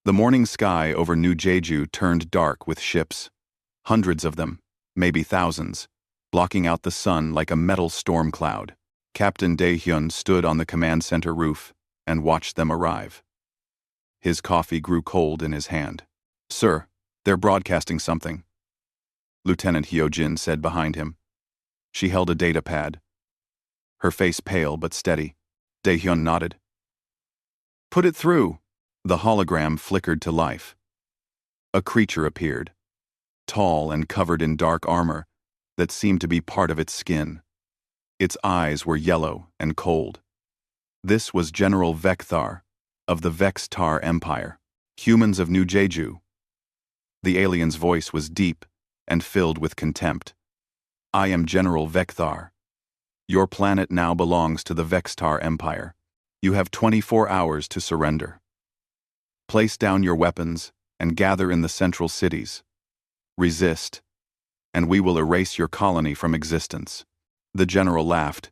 The morning sky over New Jeju turned dark with ships. Hundreds of them, maybe thousands, blocking out the sun like a metal storm cloud. Captain Dae-hyun stood on the command center roof and watched them arrive. His coffee grew cold in his hand. "Sir, they're broadcasting something," Lieutenant Hyojin said behind him. She held a data pad. Her face pale but steady. Dae-hyun nodded. "Put it through." The hologram flickered to life. A creature appeared, tall and covered in dark armor that seemed to be part of its skin. Its eyes were yellow and cold. This was General Vekthar of the Vex-Tar Empire, humans of New Jeju. The alien's voice was deep and filled with contempt. "I am General Vekthar. Your planet now belongs to the Vex-Tar Empire. You have 24 hours to surrender. Place down your weapons and gather in the central cities. Resist, and we will erase your colony from existence." The general laughed.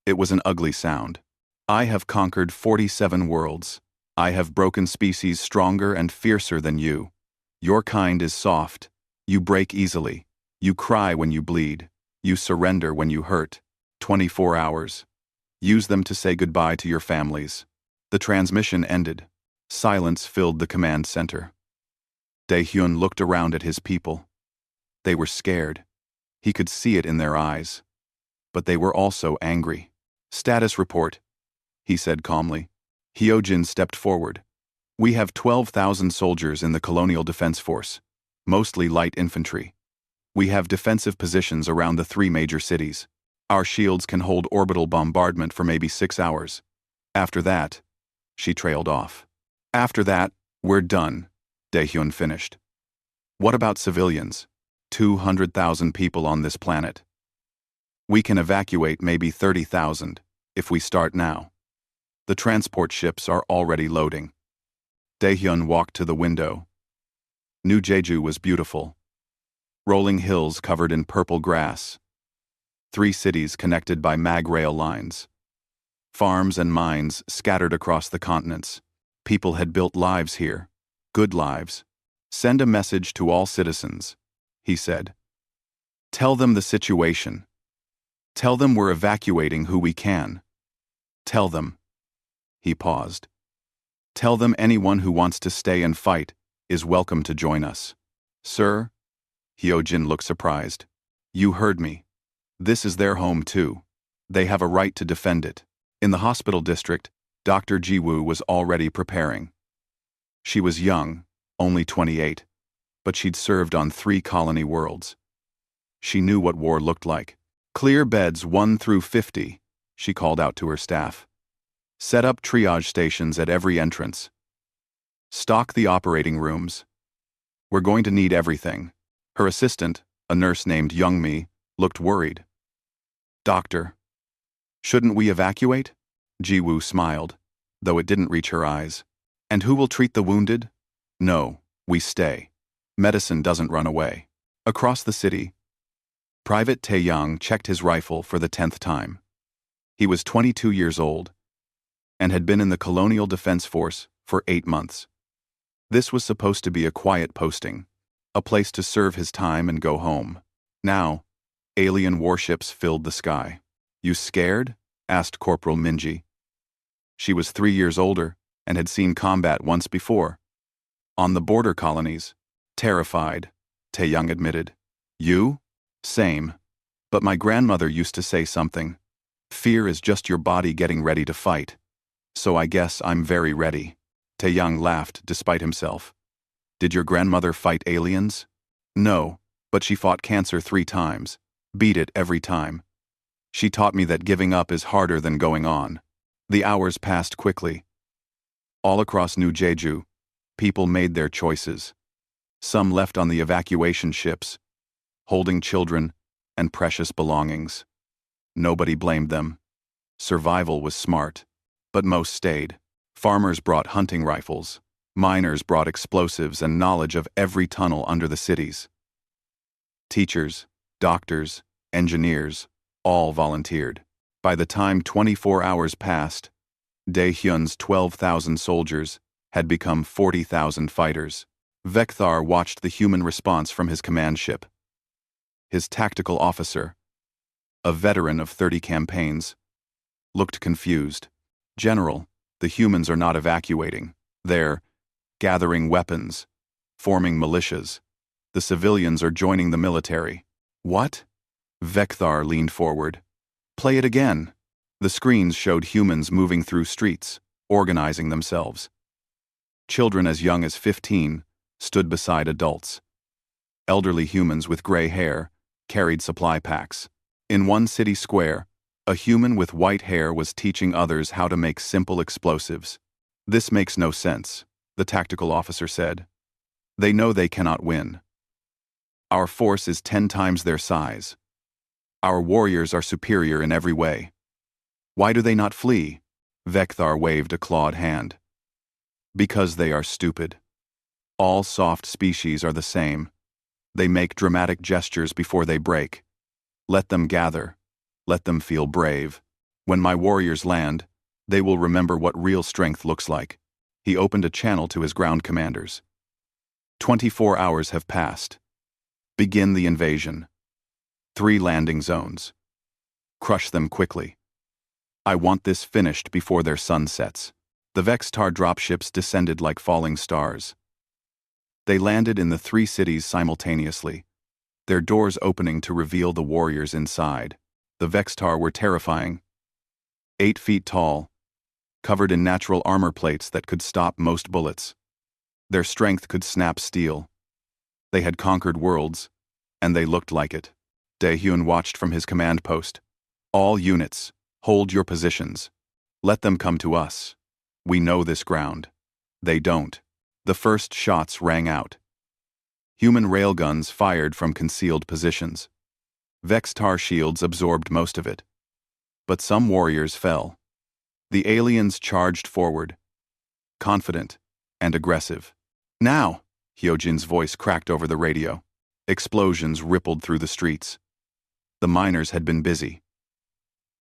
It was an ugly sound. "I have conquered 47 worlds. I have broken species stronger and fiercer than you. Your kind is soft. You break easily. You cry when you bleed. You surrender when you hurt. 24 hours. Use them to say goodbye to your families." The transmission ended. Silence filled the command center. Dae-hyun looked around at his people. They were scared. He could see it in their eyes. But they were also angry. "Status report," he said calmly. Hyojin stepped forward. "We have 12,000 soldiers in the Colonial Defense Force, mostly light infantry. We have defensive positions around the 3 major cities. Our shields can hold orbital bombardment for maybe 6 hours. After that," she trailed off. "After that, we're done," Dae-hyun finished. "What about civilians? 200,000 people on this planet. We can evacuate maybe 30,000 if we start now. The transport ships are already loading." Dae-hyun walked to the window. New Jeju was beautiful. Rolling hills covered in purple grass. 3 cities connected by mag rail lines. Farms and mines scattered across the continents. People had built lives here. Good lives. "Send a message to all citizens," he said. "Tell them the situation. Tell them we're evacuating who we can. Tell them." He paused. "Tell them anyone who wants to stay and fight is welcome to join us." "Sir?" Hyojin looked surprised. "You heard me. This is their home too. They have a right to defend it." In the hospital district, Dr. Jiwoo was already preparing. She was young, only 28, but she'd served on 3 colony worlds. She knew what war looked like. "Clear beds 1 through 50, she called out to her staff. "Set up triage stations at every entrance. Stock the operating rooms. We're going to need everything." Her assistant, a nurse named Youngmi, looked worried. "Doctor, shouldn't we evacuate?" Jiwoo smiled, though it didn't reach her eyes. "And who will treat the wounded?" "No, we stay. Medicine doesn't run away." Across the city, Private Taeyang checked his rifle for the 10th time. He was 22 years old and had been in the Colonial Defense Force for 8 months. This was supposed to be a quiet posting, a place to serve his time and go home. Now, alien warships filled the sky. "You scared?" asked Corporal Minji. She was 3 years older and had seen combat once before. On the border colonies. "Terrified," Taeyang admitted. "You?" "Same. But my grandmother used to say something. Fear is just your body getting ready to fight. So I guess I'm very ready." Taeyang laughed despite himself. "Did your grandmother fight aliens?" "No, but she fought cancer 3 times. Beat it every time. She taught me that giving up is harder than going on." The hours passed quickly. All across New Jeju, people made their choices. Some left on the evacuation ships, holding children and precious belongings. Nobody blamed them. Survival was smart. But most stayed. Farmers brought hunting rifles. Miners brought explosives and knowledge of every tunnel under the cities. Teachers, doctors, engineers, all volunteered. By the time 24 hours passed, Dae-hyun's 12,000 soldiers had become 40,000 fighters. Vecthar watched the human response from his command ship. His tactical officer, a veteran of 30 campaigns, looked confused. "General, the humans are not evacuating. They're gathering weapons, forming militias. The civilians are joining the military." "What?" Vecthar leaned forward. "Play it again." The screens showed humans moving through streets, organizing themselves. Children as young as 15 stood beside adults. Elderly humans with gray hair carried supply packs. In one city square, a human with white hair was teaching others how to make simple explosives. "This makes no sense," the tactical officer said. "They know they cannot win. Our force is 10 times their size. Our warriors are superior in every way. Why do they not flee?" Vecthar waved a clawed hand. "Because they are stupid. All soft species are the same. They make dramatic gestures before they break. Let them gather. Let them feel brave. When my warriors land, they will remember what real strength looks like." He opened a channel to his ground commanders. 24 hours have passed. Begin the invasion. 3 landing zones. Crush them quickly. I want this finished before their sun sets. The Vextar dropships descended like falling stars. They landed in the 3 cities simultaneously, their doors opening to reveal the warriors inside. The Vextar were terrifying. 8 feet tall, covered in natural armor plates that could stop most bullets. Their strength could snap steel. They had conquered worlds, and they looked like it. Daehyun watched from his command post. "All units, hold your positions. Let them come to us. We know this ground. They don't." The first shots rang out. Human railguns fired from concealed positions. Vextar shields absorbed most of it. But some warriors fell. The aliens charged forward, confident and aggressive. "Now!" Hyojin's voice cracked over the radio. Explosions rippled through the streets. The miners had been busy.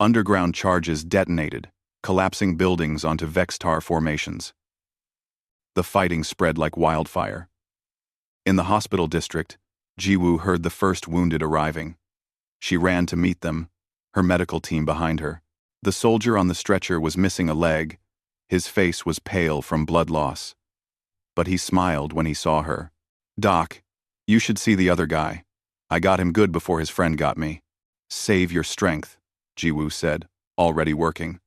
Underground charges detonated, collapsing buildings onto Vextar formations. The fighting spread like wildfire. In the hospital district, Jiwoo heard the first wounded arriving. She ran to meet them, her medical team behind her. The soldier on the stretcher was missing a leg. His face was pale from blood loss. But he smiled when he saw her. "Doc, you should see the other guy. I got him good before his friend got me." "Save your strength," Jiwoo said, already working.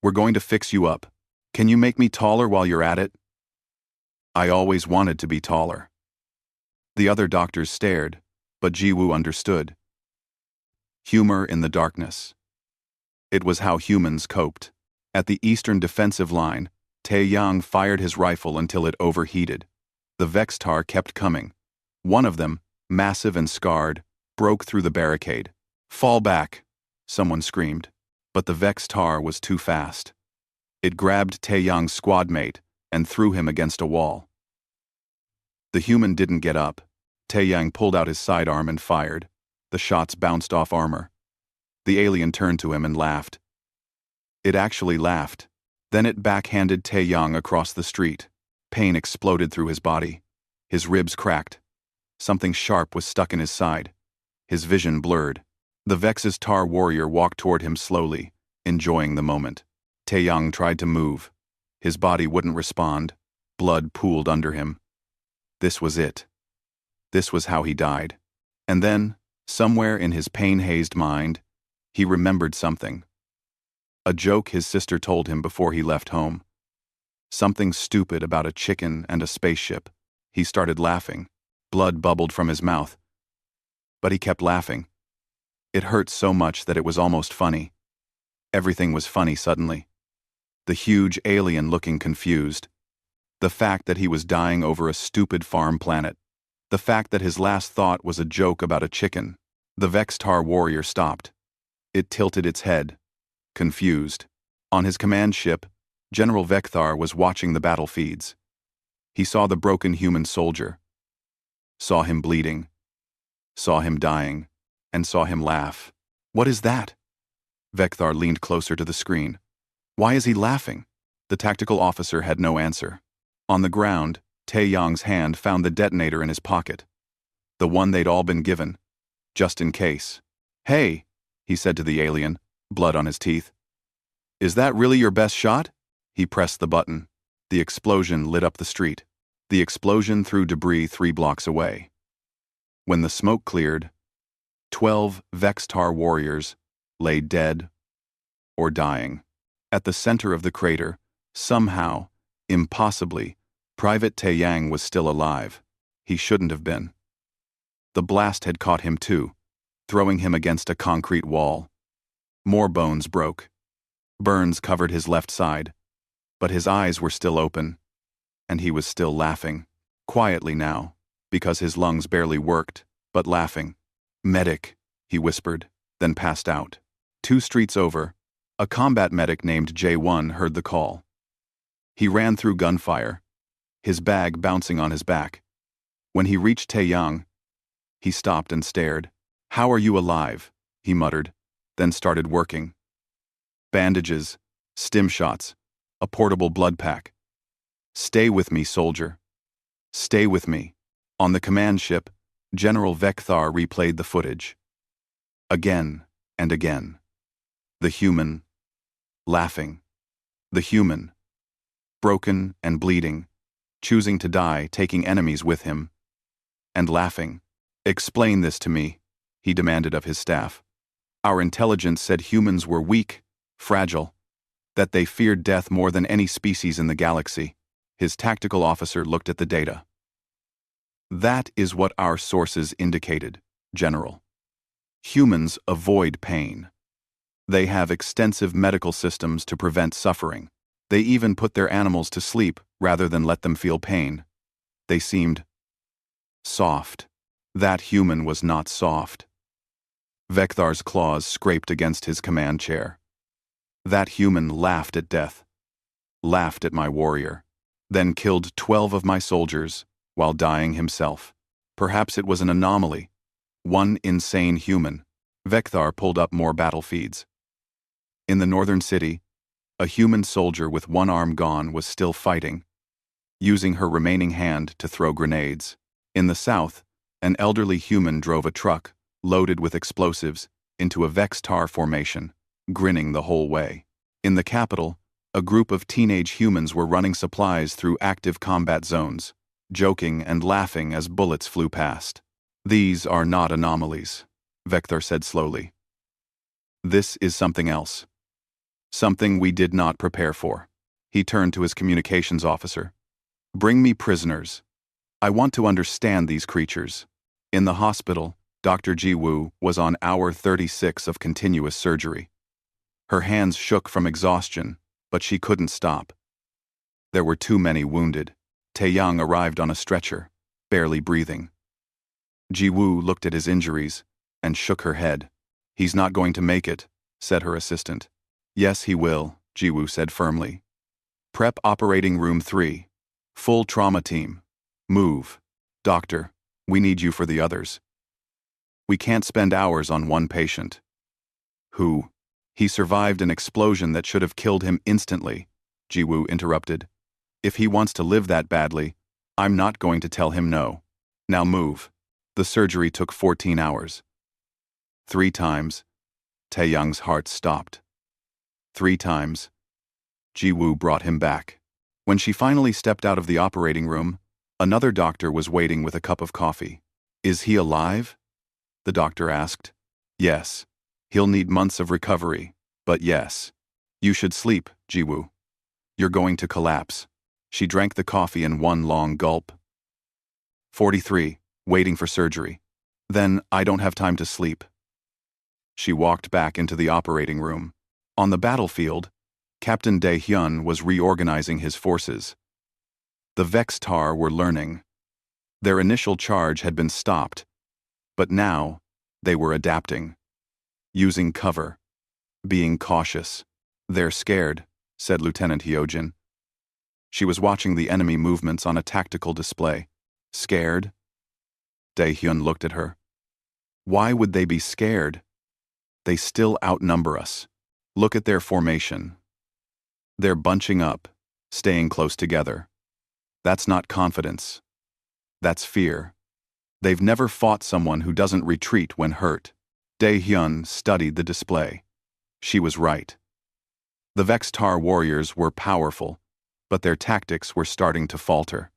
"We're going to fix you up. Can you make me taller while you're at it?" "I always wanted to be taller." The other doctors stared, but Jiwoo understood. Humor in the darkness. It was how humans coped. At the eastern defensive line, Taeyang fired his rifle until it overheated. The Vextar kept coming. One of them, massive and scarred, broke through the barricade. "Fall back," someone screamed. But the Vextar was too fast. It grabbed Taeyang's squad mate and threw him against a wall. The human didn't get up. Taeyang pulled out his sidearm and fired. The shots bounced off armor. The alien turned to him and laughed. It actually laughed. Then it backhanded Taeyang across the street. Pain exploded through his body. His ribs cracked. Something sharp was stuck in his side. His vision blurred. The Vex's tar warrior walked toward him slowly, enjoying the moment. Taeyang tried to move. His body wouldn't respond. Blood pooled under him. This was it. This was how he died. And then, somewhere in his pain-hazed mind, he remembered something. A joke his sister told him before he left home. Something stupid about a chicken and a spaceship. He started laughing. Blood bubbled from his mouth. But he kept laughing. It hurt so much that it was almost funny. Everything was funny suddenly. The huge alien looking confused. The fact that he was dying over a stupid farm planet. The fact that his last thought was a joke about a chicken. The Vextar warrior stopped. It tilted its head, confused. On his command ship, General Vecthar was watching the battle feeds. He saw the broken human soldier, saw him bleeding, saw him dying, and saw him laugh. "What is that?" Vecthar leaned closer to the screen. "Why is he laughing?" The tactical officer had no answer. On the ground, Taeyong's hand found the detonator in his pocket. The one they'd all been given, just in case. "Hey," he said to the alien, blood on his teeth. "Is that really your best shot?" He pressed the button. The explosion lit up the street. The explosion threw debris 3 blocks away. When the smoke cleared, 12 Vextar warriors lay dead or dying. At the center of the crater, somehow, impossibly, Private Taeyang was still alive. He shouldn't have been. The blast had caught him too, throwing him against a concrete wall. More bones broke. Burns covered his left side, but his eyes were still open, and he was still laughing, quietly now, because his lungs barely worked, but laughing. "Medic," he whispered, then passed out. 2 streets over, a combat medic named J1 heard the call. He ran through gunfire, his bag bouncing on his back. When he reached Taeyang, he stopped and stared. "How are you alive?" he muttered, then started working. Bandages, stim shots, a portable blood pack. "Stay with me, soldier. Stay with me." On the command ship, General Vekthar replayed the footage. Again and again. The human, laughing. The human, broken and bleeding, choosing to die, taking enemies with him, and laughing. "Explain this to me," he demanded of his staff. "Our intelligence said humans were weak, fragile, that they feared death more than any species in the galaxy." His tactical officer looked at the data. "That is what our sources indicated, General. Humans avoid pain. They have extensive medical systems to prevent suffering. They even put their animals to sleep rather than let them feel pain. They seemed soft. That human was not soft." Vekthar's claws scraped against his command chair. "That human laughed at death, laughed at my warrior, then killed 12 of my soldiers while dying himself. Perhaps it was an anomaly. One insane human." Vekthar pulled up more battle feeds. In the northern city, a human soldier with one arm gone was still fighting, using her remaining hand to throw grenades. In the south, an elderly human drove a truck, loaded with explosives, into a Vextar formation, grinning the whole way. In the capital, a group of teenage humans were running supplies through active combat zones, joking and laughing as bullets flew past. "These are not anomalies," Vekthar said slowly. "This is something else. Something we did not prepare for." He turned to his communications officer. "Bring me prisoners. I want to understand these creatures." In the hospital, Dr. Jiwoo was on hour 36 of continuous surgery. Her hands shook from exhaustion, but she couldn't stop. There were too many wounded. Taeyang arrived on a stretcher, barely breathing. Jiwoo looked at his injuries and shook her head. "He's not going to make it," said her assistant. "Yes, he will," Jiwoo said firmly. "Prep operating room 3. Full trauma team. Move. Doctor, we need you for the others. We can't spend hours on one patient." "Who? He survived an explosion that should have killed him instantly," Jiwoo interrupted. "If he wants to live that badly, I'm not going to tell him no. Now move." The surgery took 14 hours. 3 times, Taeyang's heart stopped. 3 times, Jiwoo brought him back. When she finally stepped out of the operating room, another doctor was waiting with a cup of coffee. "Is he alive?" the doctor asked. "Yes. He'll need months of recovery, but yes. You should sleep, Jiwoo. You're going to collapse." She drank the coffee in one long gulp. 43, waiting for surgery. "Then I don't have time to sleep." She walked back into the operating room. On the battlefield, Captain Dae-hyun was reorganizing his forces. The Vextar were learning. Their initial charge had been stopped, but now they were adapting, using cover, being cautious. "They're scared," said Lieutenant Hyojin. She was watching the enemy movements on a tactical display. "Scared?" Dae-hyun looked at her. "Why would they be scared? They still outnumber us. Look at their formation. They're bunching up, staying close together. That's not confidence. That's fear. They've never fought someone who doesn't retreat when hurt. Dae-hyun studied the display. She was right. The Vextar warriors were powerful, but their tactics were starting to falter.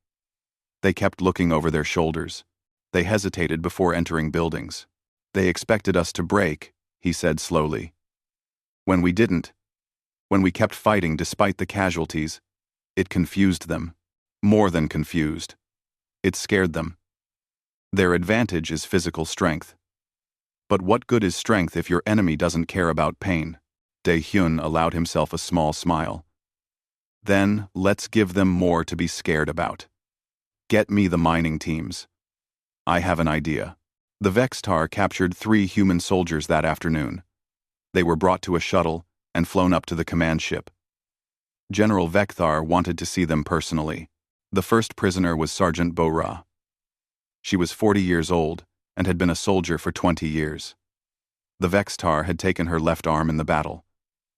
They kept looking over their shoulders. They hesitated before entering buildings. They expected us to break, he said slowly. When we didn't, when we kept fighting despite the casualties, it confused them. More than confused. It scared them. Their advantage is physical strength. But what good is strength if your enemy doesn't care about pain? Dae-hyun allowed himself a small smile. Then, let's give them more to be scared about. Get me the mining teams. I have an idea. The Vextar captured 3 human soldiers that afternoon. They were brought to a shuttle and flown up to the command ship. General Vextar wanted to see them personally. The first prisoner was Sergeant Bo-ra. She was 40 years old and had been a soldier for 20 years. The Vextar had taken her left arm in the battle,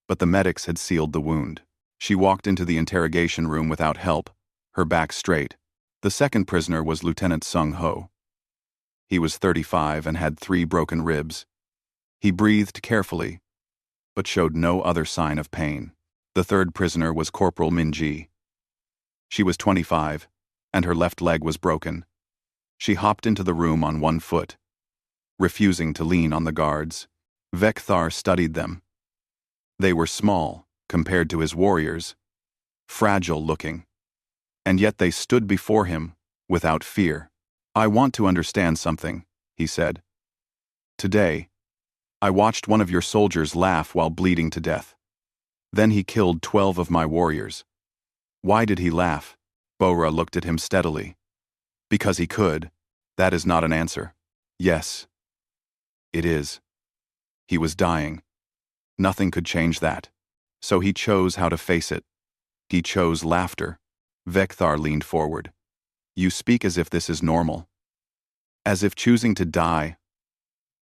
but the medics had sealed the wound. She walked into the interrogation room without help, her back straight. The second prisoner was Lieutenant Sung-ho. He was 35 and had 3 broken ribs. He breathed carefully, but showed no other sign of pain. The third prisoner was Corporal Min-ji. She was 25, and her left leg was broken. She hopped into the room on one foot, refusing to lean on the guards. Vextar studied them. They were small, compared to his warriors, fragile-looking, and yet they stood before him without fear. I want to understand something, he said. Today, I watched one of your soldiers laugh while bleeding to death. Then he killed 12 of my warriors. Why did he laugh? Bo-ra looked at him steadily. Because he could. That is not an answer. Yes. It is. He was dying. Nothing could change that. So he chose how to face it. He chose laughter. Vextar leaned forward. You speak as if this is normal. As if choosing to die.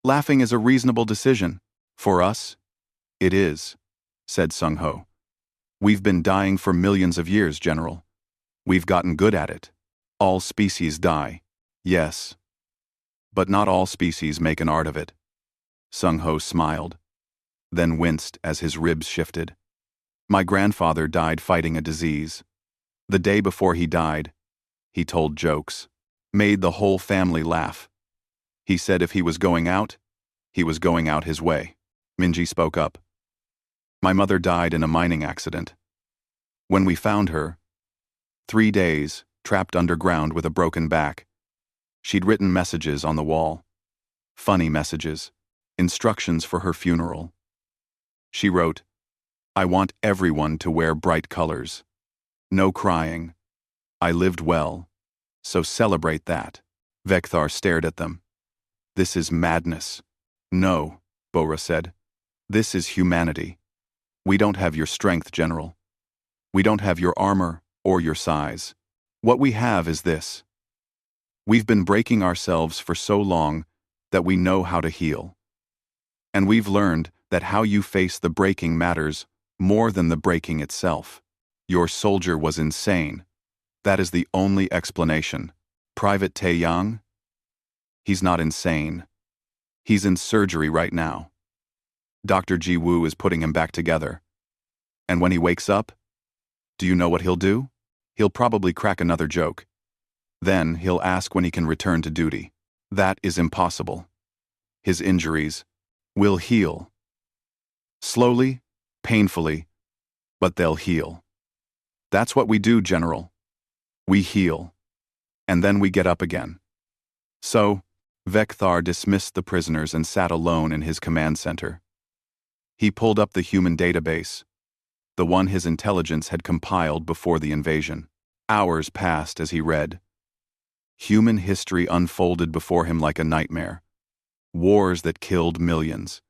Laughing is a reasonable decision. For us, it is, said Sung-ho. We've been dying for millions of years, General. We've gotten good at it. All species die. Yes. But not all species make an art of it. Sung-ho smiled, then winced as his ribs shifted. My grandfather died fighting a disease. The day before he died, he told jokes, made the whole family laugh. He said if he was going out, he was going out his way. Min-ji spoke up. My mother died in a mining accident. When we found her, 3 days, trapped underground with a broken back, she'd written messages on the wall. Funny messages. Instructions for her funeral. She wrote, I want everyone to wear bright colors. No crying. I lived well, so celebrate that. Vextar stared at them. This is madness. No, Bo-ra said. This is humanity. We don't have your strength, General. We don't have your armor or your size. What we have is this. We've been breaking ourselves for so long that we know how to heal. And we've learned that how you face the breaking matters more than the breaking itself. Your soldier was insane. That is the only explanation. Private Tae-yang? He's not insane. He's in surgery right now. Dr. Ji-woo is putting him back together. And when he wakes up, do you know what he'll do? He'll probably crack another joke. Then he'll ask when he can return to duty. That is impossible. His injuries will heal. Slowly, painfully, but they'll heal. That's what we do, General. We heal. And then we get up again. So, Vextar dismissed the prisoners and sat alone in his command center. He pulled up the human database, the one his intelligence had compiled before the invasion. Hours passed as he read. Human history unfolded before him like a nightmare. Wars that killed millions.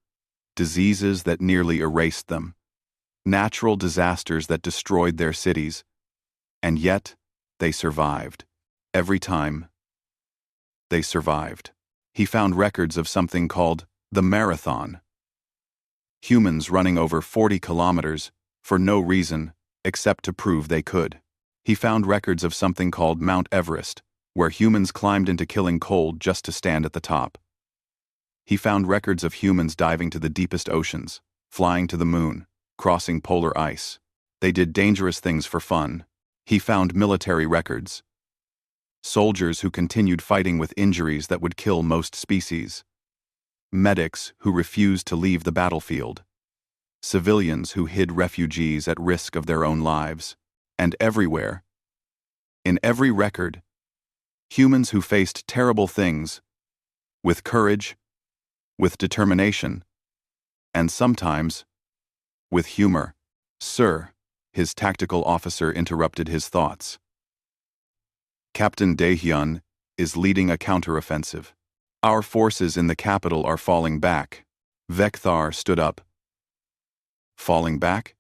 Diseases that nearly erased them. Natural disasters that destroyed their cities. And yet, they survived. Every time, they survived. He found records of something called the marathon. Humans running over 40 kilometers for no reason except to prove they could. He found records of something called Mount Everest, where humans climbed into killing cold just to stand at the top. He found records of humans diving to the deepest oceans, flying to the moon, crossing polar ice. They did dangerous things for fun. He found military records. Soldiers who continued fighting with injuries that would kill most species. Medics who refused to leave the battlefield. Civilians who hid refugees at risk of their own lives. And everywhere, in every record, humans who faced terrible things, with courage, with determination, and sometimes, with humor. Sir, his tactical officer interrupted his thoughts. Captain Daehyun is leading a counteroffensive. Our forces in the capital are falling back. Vekthar stood up. Falling back?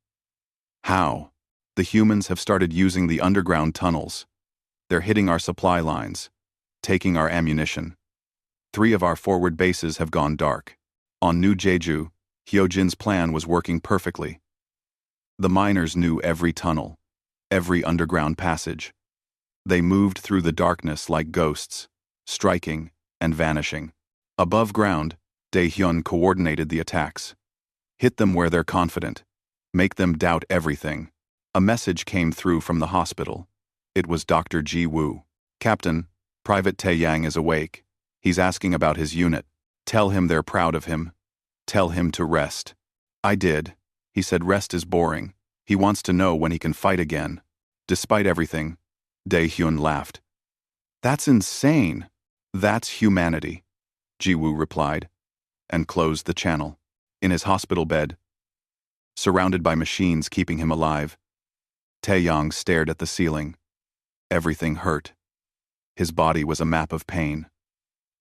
How? The humans have started using the underground tunnels. They're hitting our supply lines, taking our ammunition. 3 of our forward bases have gone dark. On New Jeju, Hyojin's plan was working perfectly. The miners knew every tunnel, every underground passage. They moved through the darkness like ghosts, striking and vanishing. Above ground, Daehyun coordinated the attacks. Hit them where they're confident. Make them doubt everything. A message came through from the hospital. It was Dr. Ji Woo. Captain, Private Taeyang is awake. He's asking about his unit. Tell him they're proud of him. Tell him to rest. I did. He said rest is boring. He wants to know when he can fight again. Despite everything, Daehyun laughed. That's insane. That's humanity, Ji Woo replied, and closed the channel. In his hospital bed, surrounded by machines keeping him alive, Taeyang stared at the ceiling. Everything hurt. His body was a map of pain.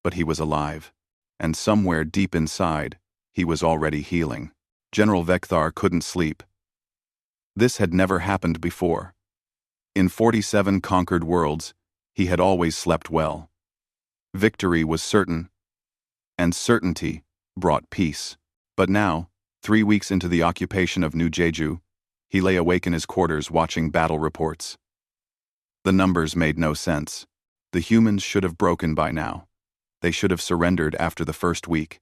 But he was alive, and somewhere deep inside, he was already healing. General Vekthar couldn't sleep. This had never happened before. In 47 conquered worlds, he had always slept well. Victory was certain, and certainty brought peace. But now, 3 weeks into the occupation of New Jeju, he lay awake in his quarters watching battle reports. The numbers made no sense. The humans should have broken by now. They should have surrendered after the first week.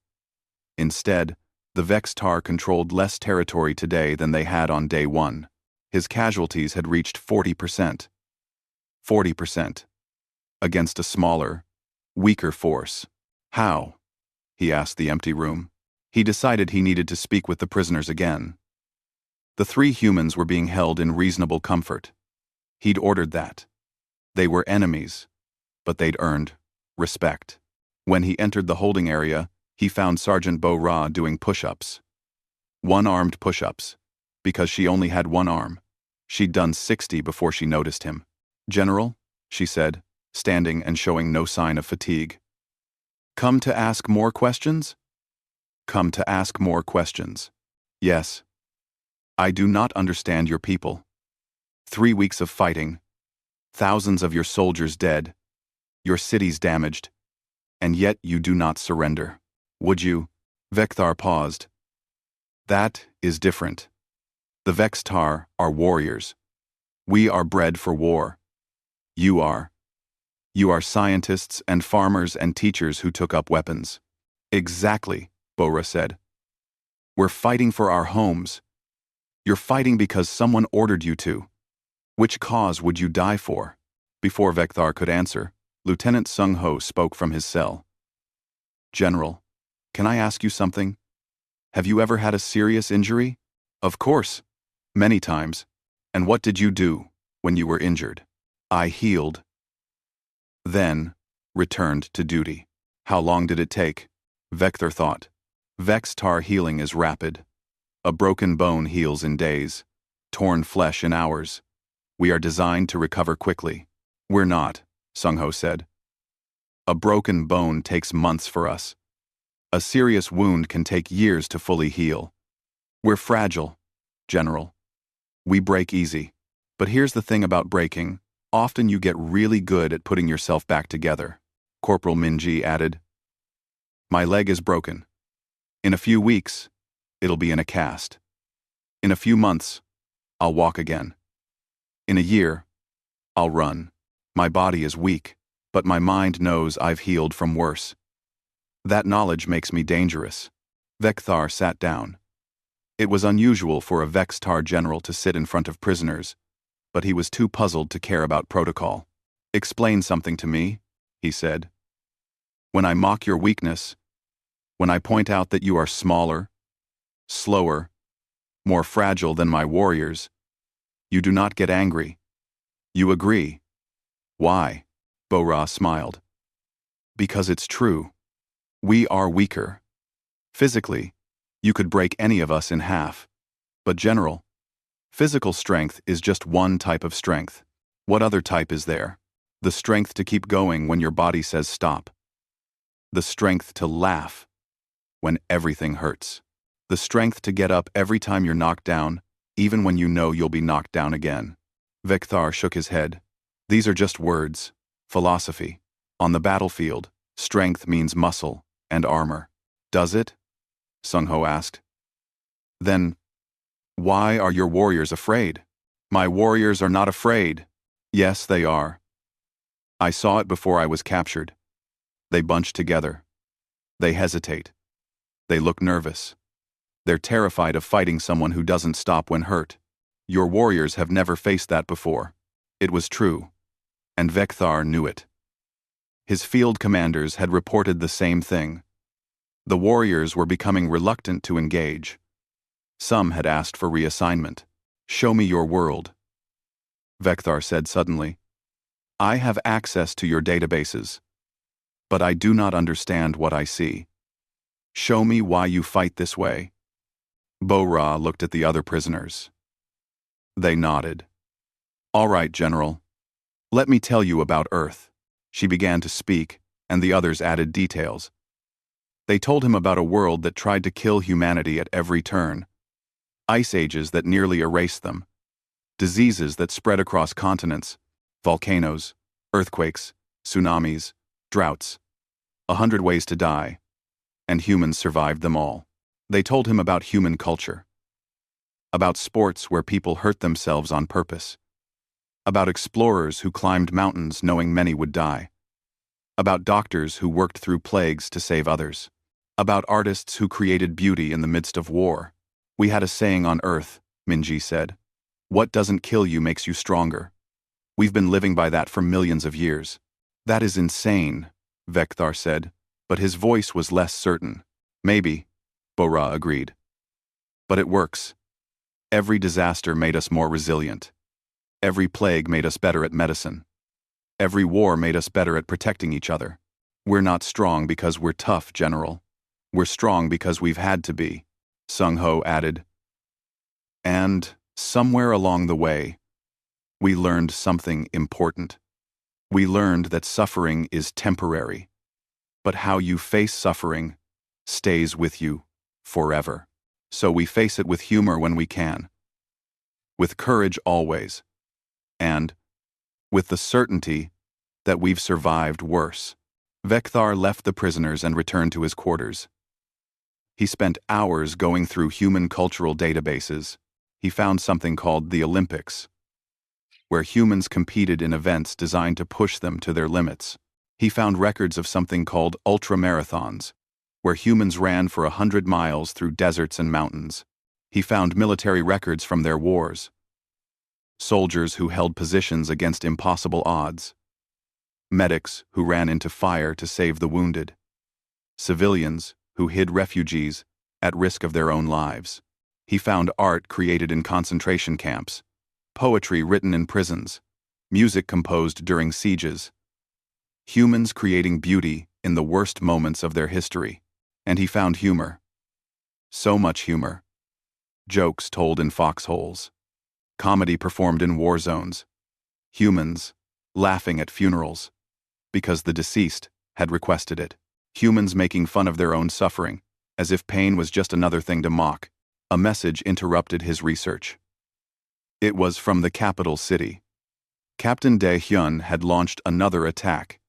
Instead, the Vextar controlled less territory today than they had on day 1. His casualties had reached 40%. 40%. Against a smaller, weaker force. How? He asked the empty room. He decided he needed to speak with the prisoners again. The 3 humans were being held in reasonable comfort. He'd ordered that. They were enemies, but they'd earned respect. When he entered the holding area, he found Sergeant Bo Ra doing push-ups. One-armed push-ups, because she only had one arm. She'd done 60 before she noticed him. General, she said, standing and showing no sign of fatigue. Come to ask more questions? Come to ask more questions. Yes. I do not understand your people. 3 weeks of fighting. Thousands of your soldiers dead. Your cities damaged. And yet you do not surrender. Would you? Vekthar paused. That is different. The Vextar are warriors. We are bred for war. You are. You are scientists and farmers and teachers who took up weapons. Exactly, Bora said. We're fighting for our homes. You're fighting because someone ordered you to. Which cause would you die for? Before Vekthar could answer, Lieutenant Sung Ho spoke from his cell. General, can I ask you something? Have you ever had a serious injury? Of course. Many times. And what did you do when you were injured? I healed. Then, returned to duty. How long did it take? Vekthar thought. Vextar healing is rapid. A broken bone heals in days. Torn flesh in hours. We are designed to recover quickly. We're not, Sung Ho said. A broken bone takes months for us. A serious wound can take years to fully heal. We're fragile, General. We break easy. But here's the thing about breaking. Often you get really good at putting yourself back together. Corporal Minji added. My leg is broken. In a few weeks, it'll be in a cast. In a few months, I'll walk again. In a year, I'll run. My body is weak, but my mind knows I've healed from worse. That knowledge makes me dangerous. Vekthar sat down. It was unusual for a Vextar general to sit in front of prisoners, but he was too puzzled to care about protocol. Explain something to me, he said. When I mock your weakness, when I point out that you are smaller, slower, more fragile than my warriors, you do not get angry. You agree. Why? Bo-Ra smiled. Because it's true. We are weaker. Physically, you could break any of us in half. But General, physical strength is just one type of strength. What other type is there? The strength to keep going when your body says stop. The strength to laugh when everything hurts. The strength to get up every time you're knocked down, even when you know you'll be knocked down again. Vekthar shook his head. These are just words, philosophy. On the battlefield, strength means muscle and armor. Does it? Sung-Ho asked. Then, why are your warriors afraid? My warriors are not afraid. Yes, they are. I saw it before I was captured. They bunch together. They hesitate. They look nervous. They're terrified of fighting someone who doesn't stop when hurt. Your warriors have never faced that before. It was true. And Vekthar knew it. His field commanders had reported the same thing. The warriors were becoming reluctant to engage. Some had asked for reassignment. Show me your world. Vekthar said suddenly. I have access to your databases, but I do not understand what I see. Show me why you fight this way. Bo-Ra looked at the other prisoners. They nodded. All right, General. Let me tell you about Earth. She began to speak, and the others added details. They told him about a world that tried to kill humanity at every turn. Ice ages that nearly erased them. Diseases that spread across continents. Volcanoes, earthquakes, tsunamis, droughts. 100 ways to die. And humans survived them all. They told him about human culture. About sports where people hurt themselves on purpose. About explorers who climbed mountains knowing many would die. About doctors who worked through plagues to save others. About artists who created beauty in the midst of war. We had a saying on Earth, Minji said. What doesn't kill you makes you stronger. We've been living by that for millions of years. That is insane, Vekthar said, but his voice was less certain. Maybe, Bo-Ra agreed. But it works. Every disaster made us more resilient. Every plague made us better at medicine. Every war made us better at protecting each other. We're not strong because we're tough, General. We're strong because we've had to be, Sung-Ho added. And, somewhere along the way, we learned something important. We learned that suffering is temporary, but how you face suffering stays with you forever. So we face it with humor when we can, with courage always, and with the certainty that we've survived worse. Vekthar left the prisoners and returned to his quarters. He spent hours going through human cultural databases. He found something called the Olympics, where humans competed in events designed to push them to their limits. He found records of something called ultramarathons, where humans ran for 100 miles through deserts and mountains. He found military records from their wars. Soldiers who held positions against impossible odds. Medics who ran into fire to save the wounded. Civilians who hid refugees at risk of their own lives. He found art created in concentration camps, poetry written in prisons, music composed during sieges. Humans creating beauty in the worst moments of their history. And he found humor. So much humor. Jokes told in foxholes. Comedy performed in war zones. Humans laughing at funerals because the deceased had requested it. Humans making fun of their own suffering, as if pain was just another thing to mock. A message interrupted his research. It was from the capital city. Captain Dae-hyun had launched another attack.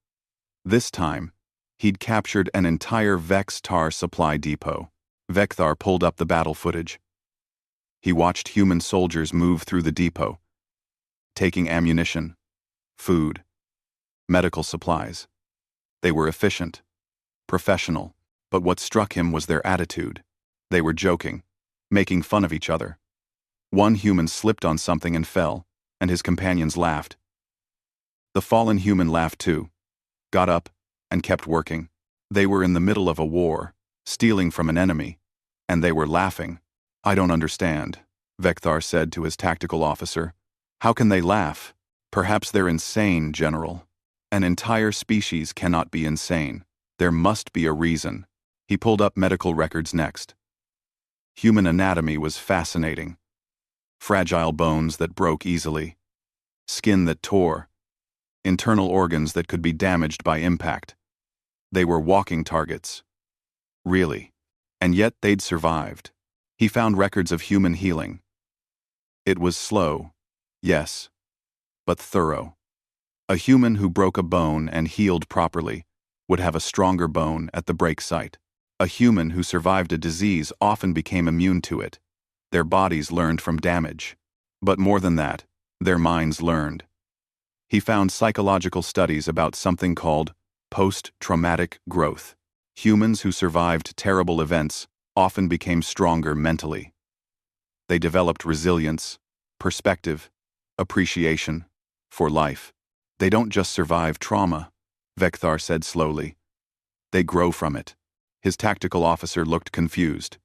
This time, he'd captured an entire Vex-Tar supply depot. Vekthar pulled up the battle footage. He watched human soldiers move through the depot, taking ammunition, food, medical supplies. They were efficient, professional, but what struck him was their attitude. They were joking, making fun of each other. One human slipped on something and fell, and his companions laughed. The fallen human laughed too, got up, and kept working. They were in the middle of a war, stealing from an enemy, and they were laughing. "I don't understand," Vekthar said to his tactical officer. "How can they laugh? Perhaps they're insane, General." "An entire species cannot be insane. There must be a reason." He pulled up medical records next. Human anatomy was fascinating. Fragile bones that broke easily, skin that tore, internal organs that could be damaged by impact. They were walking targets. Really. And yet they'd survived. He found records of human healing. It was slow, yes, but thorough. A human who broke a bone and healed properly would have a stronger bone at the break site. A human who survived a disease often became immune to it. Their bodies learned from damage. But more than that, their minds learned. He found psychological studies about something called post-traumatic growth. Humans who survived terrible events often became stronger mentally. They developed resilience, perspective, appreciation for life. They don't just survive trauma, Vekthar said slowly. They grow from it. His tactical officer looked confused.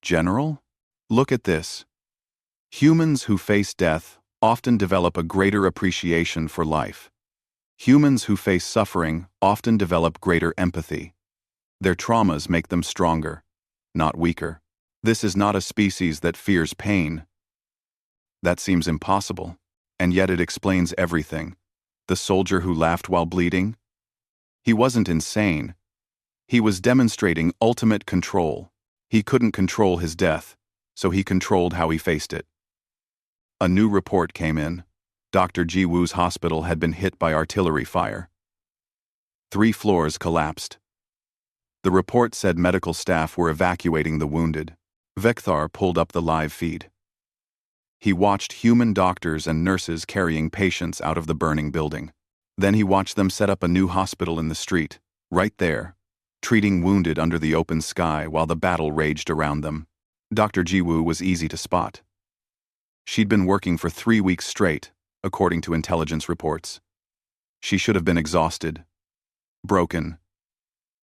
"General? Look at this." Humans who face death often develop a greater appreciation for life. Humans who face suffering often develop greater empathy. Their traumas make them stronger, not weaker. This is not a species that fears pain. That seems impossible, and yet it explains everything. The soldier who laughed while bleeding? He wasn't insane. He was demonstrating ultimate control. He couldn't control his death, so he controlled how he faced it. A new report came in. Dr. Ji Woo's hospital had been hit by artillery fire. 3 floors collapsed. The report said medical staff were evacuating the wounded. Vekthar pulled up the live feed. He watched human doctors and nurses carrying patients out of the burning building. Then he watched them set up a new hospital in the street, right there, treating wounded under the open sky while the battle raged around them. Dr. Ji Woo was easy to spot. She'd been working for 3 weeks straight, according to intelligence reports. She should have been exhausted, broken,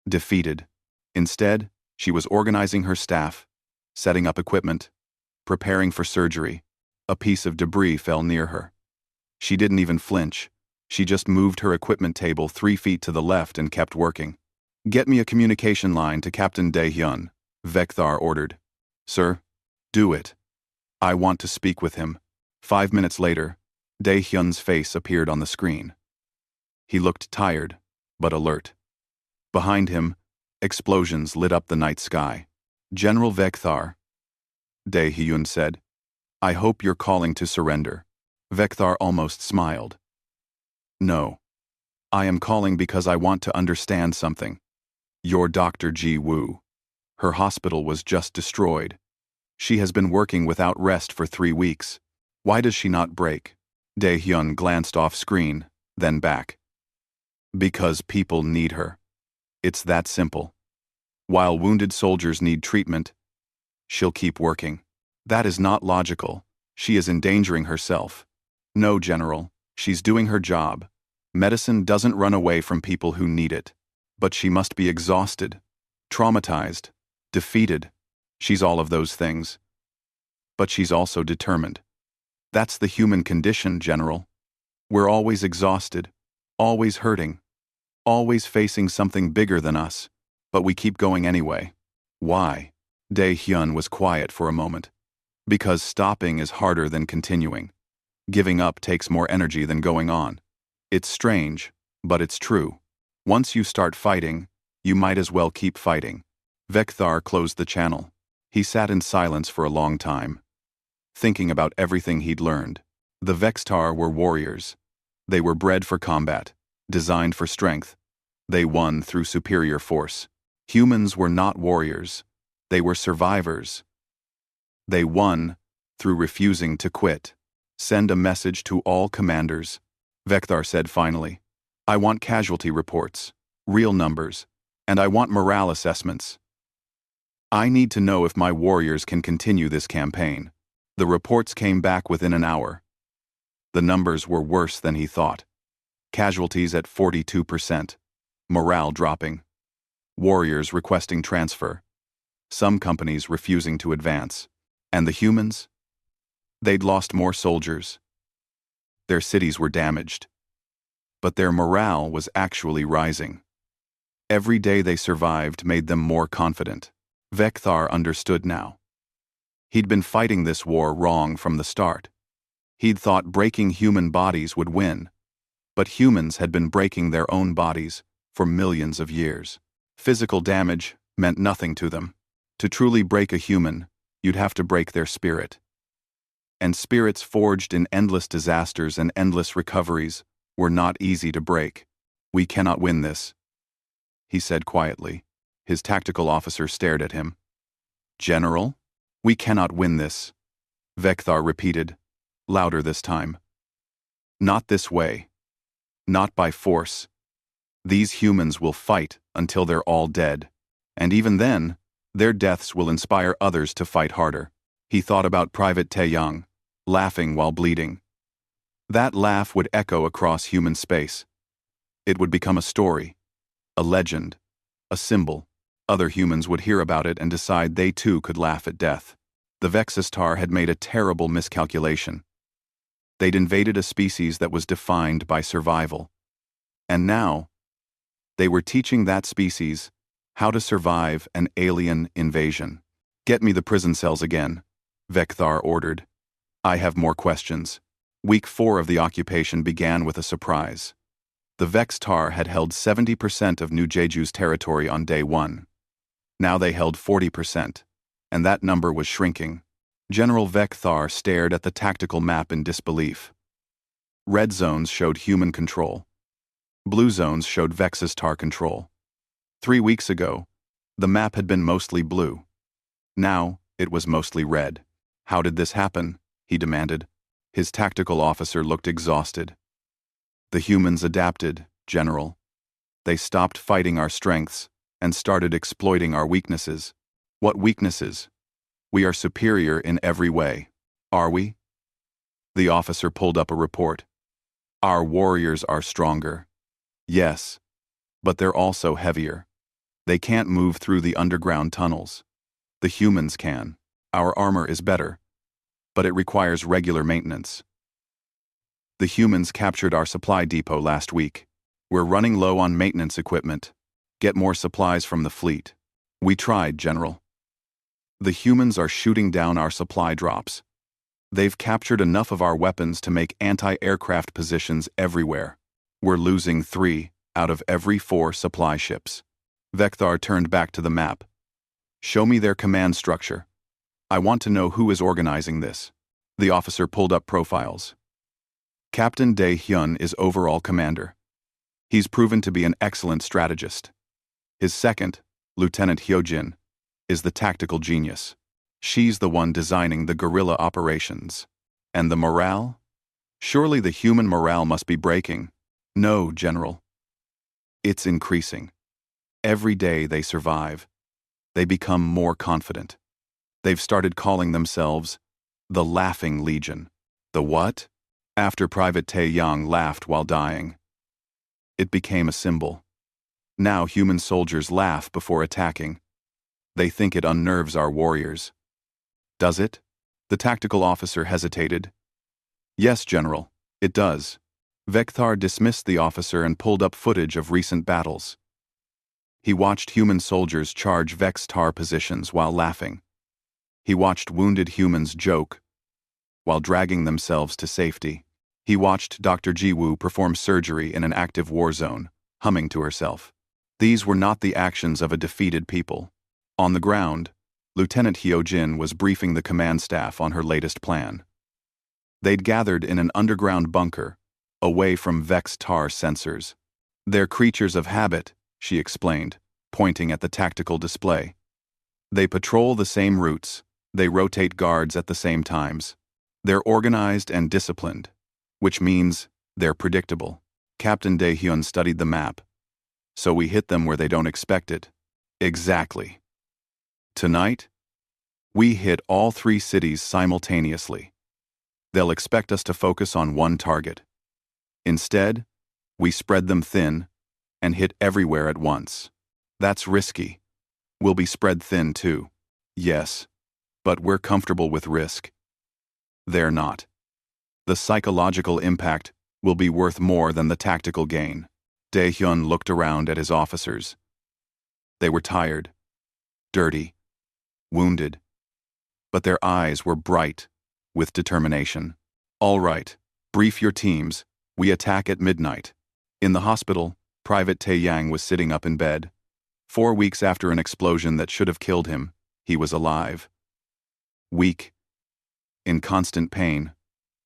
defeated. Instead, she was organizing her staff, setting up equipment, preparing for surgery. A piece of debris fell near her. She didn't even flinch. She just moved her equipment table 3 feet to the left and kept working. "Get me a communication line to Captain Dae-hyun," Vekthar ordered. "Sir, do it. I want to speak with him." 5 minutes later, Dae-hyun's face appeared on the screen. He looked tired, but alert. Behind him, explosions lit up the night sky. "General Vekthar," Dae-hyun said, "I hope you're calling to surrender." Vekthar almost smiled. "No. I am calling because I want to understand something. You're Dr. Ji Woo. Her hospital was just destroyed. She has been working without rest for 3 weeks. Why does she not break?" Dae-hyun glanced off screen, then back. "Because people need her. It's that simple. While wounded soldiers need treatment, she'll keep working. That is not logical. She is endangering herself." "No, General. She's doing her job. Medicine doesn't run away from people who need it. But she must be exhausted, traumatized, defeated. She's all of those things. But she's also determined. That's the human condition, General. We're always exhausted, always hurting, always facing something bigger than us, but we keep going anyway." "Why?" Dae-hyun was quiet for a moment. "Because stopping is harder than continuing. Giving up takes more energy than going on. It's strange, but it's true. Once you start fighting, you might as well keep fighting." Vekthar closed the channel. He sat in silence for a long time, thinking about everything he'd learned. The Vekthar were warriors. They were bred for combat, designed for strength. They won through superior force. Humans were not warriors. They were survivors. They won through refusing to quit. Send a message to all commanders. Vecthar said finally. I want casualty reports, real numbers, and I want morale assessments. I need to know if my warriors can continue this campaign. The reports came back within an hour. The numbers were worse than he thought. Casualties at 42%. Morale dropping. Warriors requesting transfer. Some companies refusing to advance. And the humans? They'd lost more soldiers. Their cities were damaged. But their morale was actually rising. Every day they survived made them more confident. Vecthar understood now. He'd been fighting this war wrong from the start. He'd thought breaking human bodies would win. But humans had been breaking their own bodies for millions of years. Physical damage meant nothing to them. To truly break a human, you'd have to break their spirit. And spirits forged in endless disasters and endless recoveries were not easy to break. We cannot win this, he said quietly. His tactical officer stared at him. General, we cannot win this, Vecthar repeated, louder this time. Not this way. Not by force. These humans will fight until they're all dead. And even then, their deaths will inspire others to fight harder. He thought about Private Taeyang, laughing while bleeding. That laugh would echo across human space. It would become a story, a legend, a symbol. Other humans would hear about it and decide they too could laugh at death. The Vexistar had made a terrible miscalculation. They'd invaded a species that was defined by survival. And now, they were teaching that species how to survive an alien invasion. Get me the prison cells again, Vecthar ordered. I have more questions. Week 4 of the occupation began with a surprise. The Vextar had held 70% of New Jeju's territory on day 1. Now they held 40%, and that number was shrinking. General Vecthar stared at the tactical map in disbelief. Red zones showed human control. Blue zones showed Vexistar control. 3 weeks ago, the map had been mostly blue. Now, it was mostly red. How did this happen? He demanded. His tactical officer looked exhausted. The humans adapted, General. They stopped fighting our strengths and started exploiting our weaknesses. What weaknesses? We are superior in every way. Are we? The officer pulled up a report. Our warriors are stronger. Yes, but they're also heavier. They can't move through the underground tunnels. The humans can. Our armor is better, but it requires regular maintenance. The humans captured our supply depot last week. We're running low on maintenance equipment. Get more supplies from the fleet. We tried, General. The humans are shooting down our supply drops. They've captured enough of our weapons to make anti-aircraft positions everywhere. We're losing 3 out of every 4 supply ships. Vecthar turned back to the map. Show me their command structure. I want to know who is organizing this. The officer pulled up profiles. Captain Dae-hyun is overall commander. He's proven to be an excellent strategist. His second, Lieutenant Hyojin, is the tactical genius. She's the one designing the guerrilla operations. And the morale? Surely the human morale must be breaking. No, General. It's increasing. Every day they survive, they become more confident. They've started calling themselves the Laughing Legion. The what? After Private Taeyang laughed while dying. It became a symbol. Now human soldiers laugh before attacking. They think it unnerves our warriors. Does it? The tactical officer hesitated. Yes, General, it does. Vecthar dismissed the officer and pulled up footage of recent battles. He watched human soldiers charge Vextar positions while laughing. He watched wounded humans joke while dragging themselves to safety. He watched Dr. Jiwoo perform surgery in an active war zone, humming to herself. These were not the actions of a defeated people. On the ground, Lieutenant Hyojin was briefing the command staff on her latest plan. They'd gathered in an underground bunker, away from Vextar sensors. They're creatures of habit, she explained, pointing at the tactical display. They patrol the same routes, they rotate guards at the same times. They're organized and disciplined, which means They're predictable. Captain Daehyun studied the map. So we hit them where they don't expect it. Exactly. Tonight, we hit all 3 cities simultaneously. They'll expect us to focus on one target. Instead, we spread them thin and hit everywhere at once. That's risky. We'll be spread thin too. Yes, but we're comfortable with risk. They're not. The psychological impact will be worth more than the tactical gain. Daehyun looked around at his officers. They were tired, dirty, wounded, but their eyes were bright with determination. All right, brief your teams. We attack at midnight. In the hospital, Private Tae-yang was sitting up in bed. 4 weeks after an explosion that should have killed him, he was alive. Weak, in constant pain,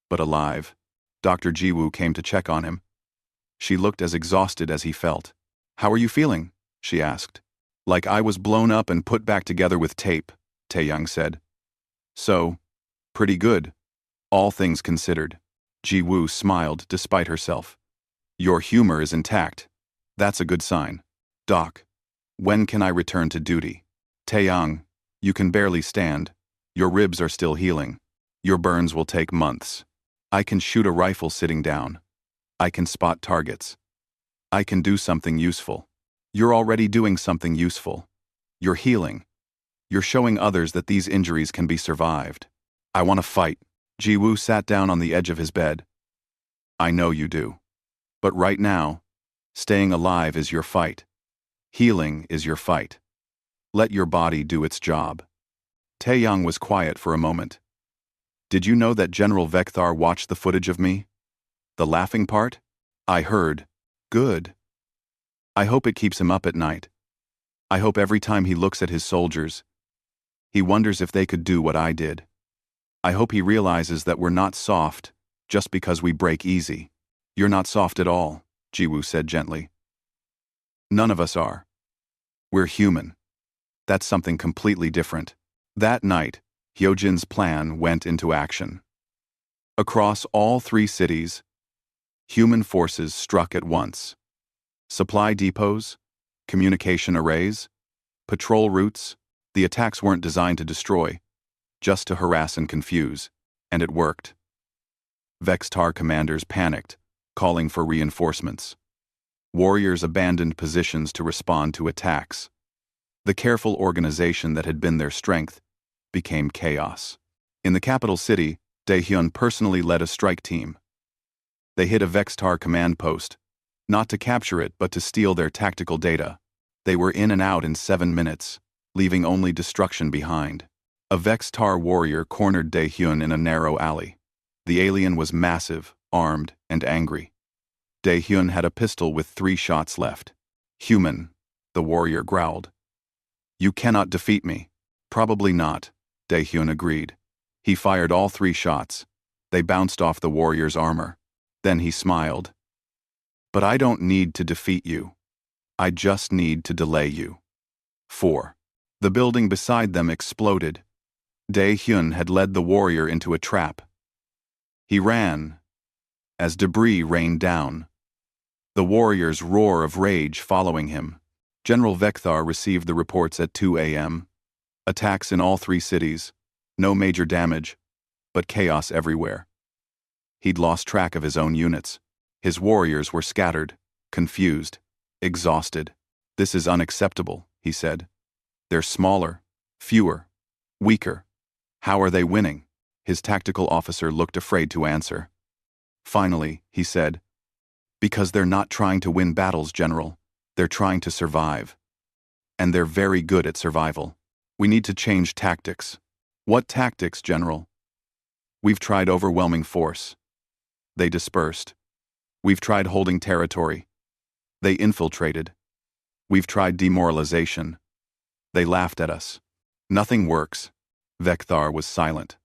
but alive. Dr. Jiwoo came to check on him. She looked as exhausted as he felt. "How are you feeling?" she asked. "Like I was blown up and put back together with tape," Tae-yang said. "So, pretty good, all things considered." Jiwoo smiled despite herself. "Your humor is intact. That's a good sign. Doc, when can I return to duty?" "Tae-yang, you can barely stand. Your ribs are still healing. Your burns will take months. I can shoot a rifle sitting down. I can spot targets. I can do something useful." "You're already doing something useful. You're healing. You're showing others that these injuries can be survived." "I want to fight." Jiwoo sat down on the edge of his bed. "I know you do. But right now, staying alive is your fight. Healing is your fight. Let your body do its job." Tae-yang was quiet for a moment. "Did you know that General Vekthar watched the footage of me? The laughing part? I heard. Good. I hope it keeps him up at night. I hope every time he looks at his soldiers, he wonders if they could do what I did. I hope he realizes that we're not soft just because we break easy." "You're not soft at all," Jiwoo said gently. "None of us are. We're human. That's something completely different." That night, Hyojin's plan went into action. Across all 3 cities, human forces struck at once. Supply depots, communication arrays, patrol routes. The attacks weren't designed to destroy, just to harass and confuse, and it worked. Vextar commanders panicked, calling for reinforcements. Warriors abandoned positions to respond to attacks. The careful organization that had been their strength became chaos. In the capital city, Daehyun personally led a strike team. They hit a Vextar command post, not to capture it but to steal their tactical data. They were in and out in 7 minutes, leaving only destruction behind. A Vextar warrior cornered Daehyun in a narrow alley. The alien was massive, armed, and angry. Daehyun had a pistol with 3 shots left. "Human," the warrior growled. "You cannot defeat me." "Probably not," Daehyun agreed. He fired all 3 shots. They bounced off the warrior's armor. Then he smiled. "But I don't need to defeat you. I just need to delay you." 4. The building beside them exploded. Daehyun had led the warrior into a trap. He ran, as debris rained down. The warrior's roar of rage following him. General Vekthar received the reports at 2 a.m. Attacks in all 3 cities. No major damage, but chaos everywhere. He'd lost track of his own units. His warriors were scattered, confused, exhausted. "This is unacceptable," he said. "They're smaller, fewer, weaker. How are they winning?" His tactical officer looked afraid to answer. Finally, he said, "Because they're not trying to win battles, General. They're trying to survive. And they're very good at survival. We need to change tactics." "What tactics, General?" "We've tried overwhelming force. They dispersed. We've tried holding territory. They infiltrated. We've tried demoralization. They laughed at us. Nothing works." Vekthar was silent.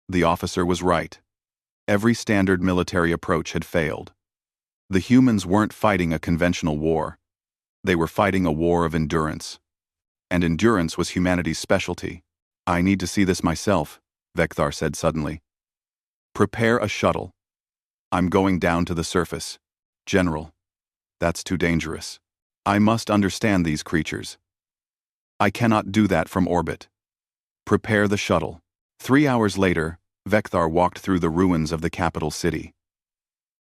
The officer was right. Every standard military approach had failed. The humans weren't fighting a conventional war. They were fighting a war of endurance. And endurance was humanity's specialty. "I need to see this myself," Vekthar said suddenly. "Prepare a shuttle. I'm going down to the surface. General, that's too dangerous. I must understand these creatures. I cannot do that from orbit. Prepare the shuttle. 3 hours later, Vekthar walked through the ruins of the capital city.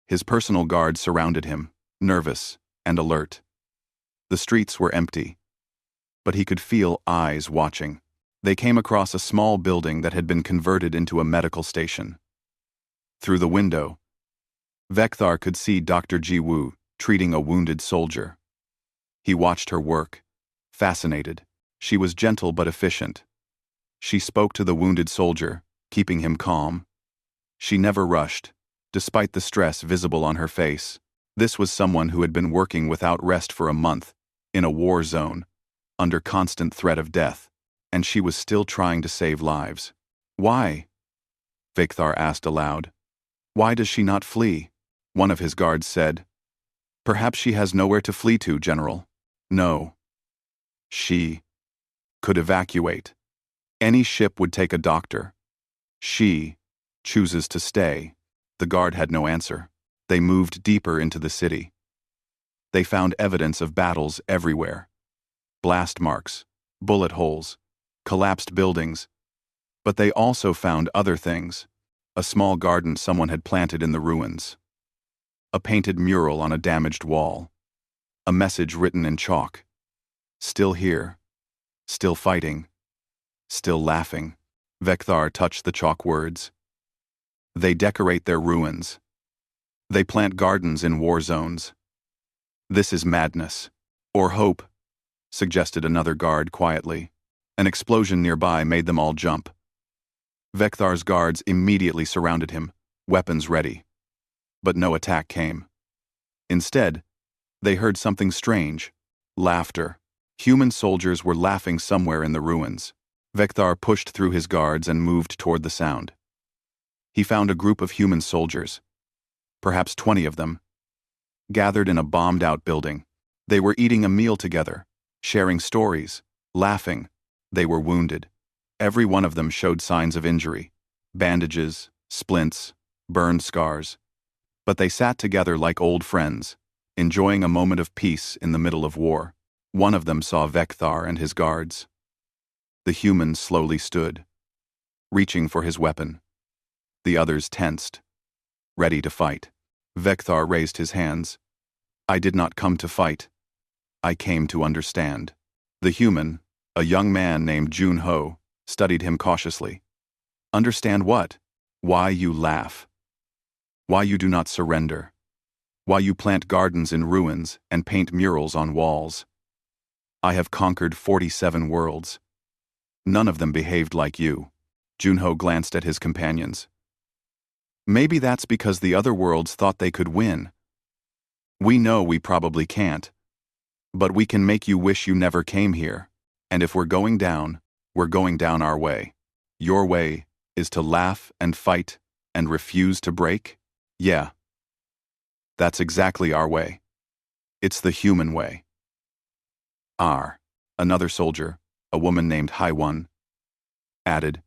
His personal guards surrounded him, nervous and alert. The streets were empty, but he could feel eyes watching. They came across a small building that had been converted into a medical station. Through the window, Vekthar could see Dr. Jiwoo treating a wounded soldier. He watched her work, fascinated. She was gentle but efficient. She spoke to the wounded soldier, keeping him calm. She never rushed, despite the stress visible on her face. This was someone who had been working without rest for a month, in a war zone, under constant threat of death, and she was still trying to save lives. Why? Vekthar asked aloud. Why does she not flee? One of his guards said. Perhaps she has nowhere to flee to, General. No. She could evacuate. Any ship would take a doctor. She chooses to stay. The guard had no answer. They moved deeper into the city. They found evidence of battles everywhere. Blast marks, bullet holes, collapsed buildings. But they also found other things. A small garden someone had planted in the ruins. A painted mural on a damaged wall. A message written in chalk. Still here. Still fighting. Still laughing. Vekthar touched the chalk words. They decorate their ruins. They plant gardens in war zones. This is madness. Or hope, suggested another guard quietly. An explosion nearby made them all jump. Vekthar's guards immediately surrounded him, weapons ready. But no attack came. Instead, they heard something strange. Laughter. Human soldiers were laughing somewhere in the ruins. Vekthar pushed through his guards and moved toward the sound. He found a group of human soldiers, perhaps 20 of them, gathered in a bombed-out building. They were eating a meal together, sharing stories, laughing. They were wounded. Every one of them showed signs of injury, bandages, splints, burned scars. But they sat together like old friends, enjoying a moment of peace in the middle of war. One of them saw Vekthar and his guards. The human slowly stood, reaching for his weapon. The others tensed, ready to fight. Vekthar raised his hands. I did not come to fight. I came to understand. The human, a young man named Junho, studied him cautiously. Understand what? Why you laugh. Why you do not surrender. Why you plant gardens in ruins and paint murals on walls. I have conquered 47 worlds. None of them behaved like you. Junho glanced at his companions. Maybe that's because the other worlds thought they could win. We know we probably can't. But we can make you wish you never came here. And if we're going down our way. Your way is to laugh and fight and refuse to break? Yeah. That's exactly our way. It's the human way. Another soldier, a woman named Haiwan, added,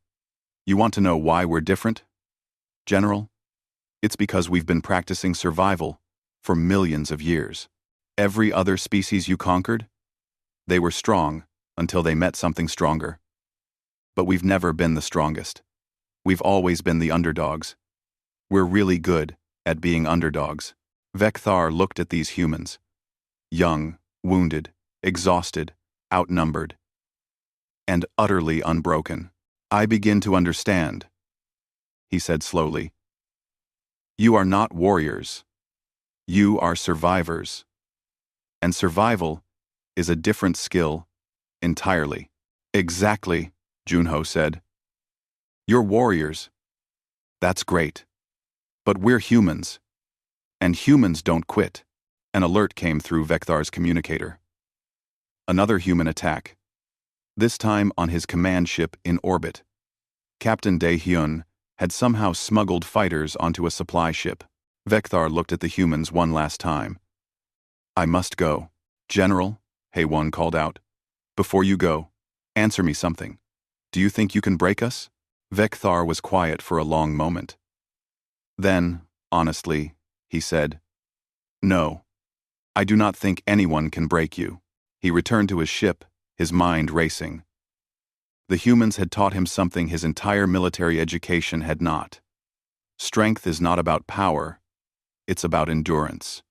You want to know why we're different? General, it's because we've been practicing survival for millions of years. Every other species you conquered, they were strong until they met something stronger. But we've never been the strongest. We've always been the underdogs. We're really good at being underdogs. Vekthar looked at these humans. Young, wounded, exhausted, outnumbered, and utterly unbroken. I begin to understand, he said slowly. You are not warriors. You are survivors. And survival is a different skill entirely. Exactly, Junho said. You're warriors. That's great. But we're humans. And humans don't quit. An alert came through Vekthar's communicator. Another human attack. This time on his command ship in orbit. Captain Dae-hyun had somehow smuggled fighters onto a supply ship. Vekthar looked at the humans one last time. I must go. General, Haewon called out. Before you go, answer me something. Do you think you can break us? Vekthar was quiet for a long moment. Then, honestly, he said. No. I do not think anyone can break you. He returned to his ship, his mind racing. The humans had taught him something his entire military education had not. Strength is not about power, it's about endurance.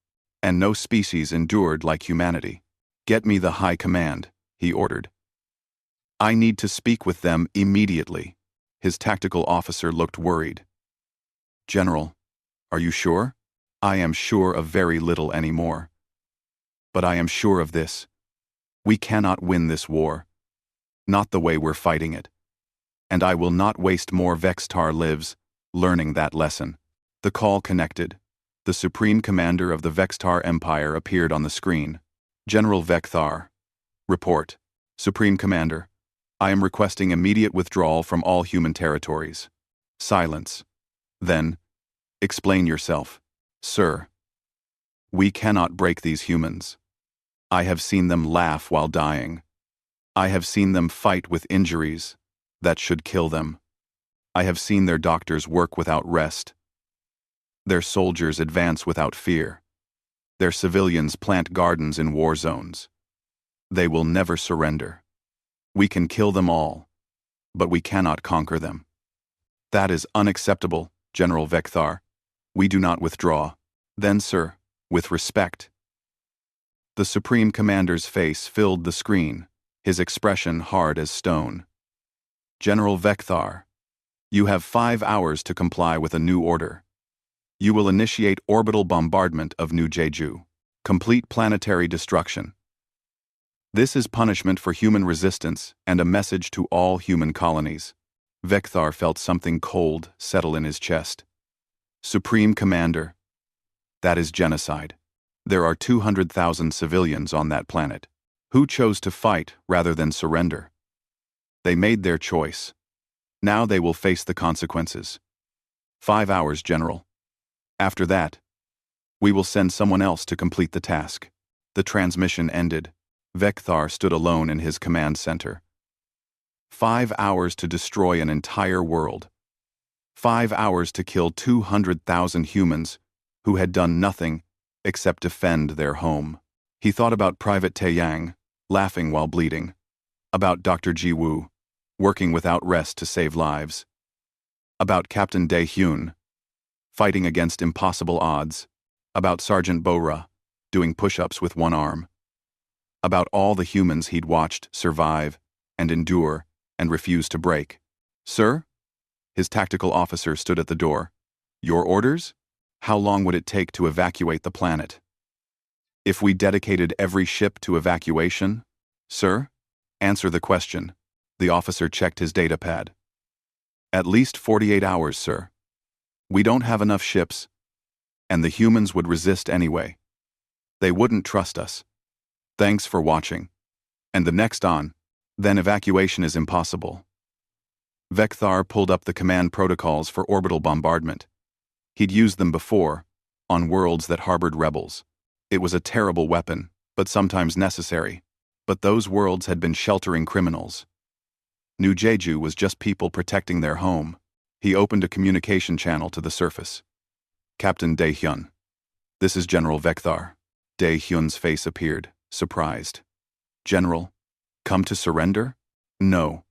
And no species endured like humanity. Get me the High Command, he ordered. I need to speak with them immediately. His tactical officer looked worried. General, are you sure? I am sure of very little anymore. But I am sure of this. We cannot win this war. Not the way we're fighting it. And I will not waste more Vextar lives learning that lesson. The call connected. The Supreme Commander of the Vextar Empire appeared on the screen. General Vextar. Report. Supreme Commander. I am requesting immediate withdrawal from all human territories. Silence. Then, explain yourself. Sir. We cannot break these humans. I have seen them laugh while dying. I have seen them fight with injuries that should kill them. I have seen their doctors work without rest. Their soldiers advance without fear. Their civilians plant gardens in war zones. They will never surrender. We can kill them all, but we cannot conquer them. That is unacceptable, General Vextar. We do not withdraw. Then, sir, with respect. The Supreme Commander's face filled the screen, his expression hard as stone. General Vextar, you have 5 hours to comply with a new order. You will initiate orbital bombardment of New Jeju. Complete planetary destruction. This is punishment for human resistance and a message to all human colonies. Vextar felt something cold settle in his chest. Supreme Commander, that is genocide. There are 200,000 civilians on that planet, who chose to fight rather than surrender. They made their choice. Now they will face the consequences. 5 hours, General. After that, we will send someone else to complete the task. The transmission ended. Vextar stood alone in his command center. 5 hours to destroy an entire world. 5 hours to kill 200,000 humans who had done nothing except defend their home. He thought about Private Taeyang, laughing while bleeding. About Dr. Ji Woo, working without rest to save lives. About Captain Dae Hyun, fighting against impossible odds. About Sergeant Bora, doing push-ups with one arm. About all the humans he'd watched survive and endure and refuse to break. Sir? His tactical officer stood at the door. Your orders? How long would it take to evacuate the planet? If we dedicated every ship to evacuation? Sir? Answer the question. The officer checked his datapad. At least 48 hours, sir. We don't have enough ships, and the humans would resist anyway. They wouldn't trust us. Thanks for watching. And the next on, then evacuation is impossible. Vextar pulled up the command protocols for orbital bombardment. He'd used them before, on worlds that harbored rebels. It was a terrible weapon, but sometimes necessary. But those worlds had been sheltering criminals. New Jeju was just people protecting their home. He opened a communication channel to the surface. Captain Dae Hyun. This is General Vextar. Dae Hyun's face appeared, surprised. General, come to surrender? No.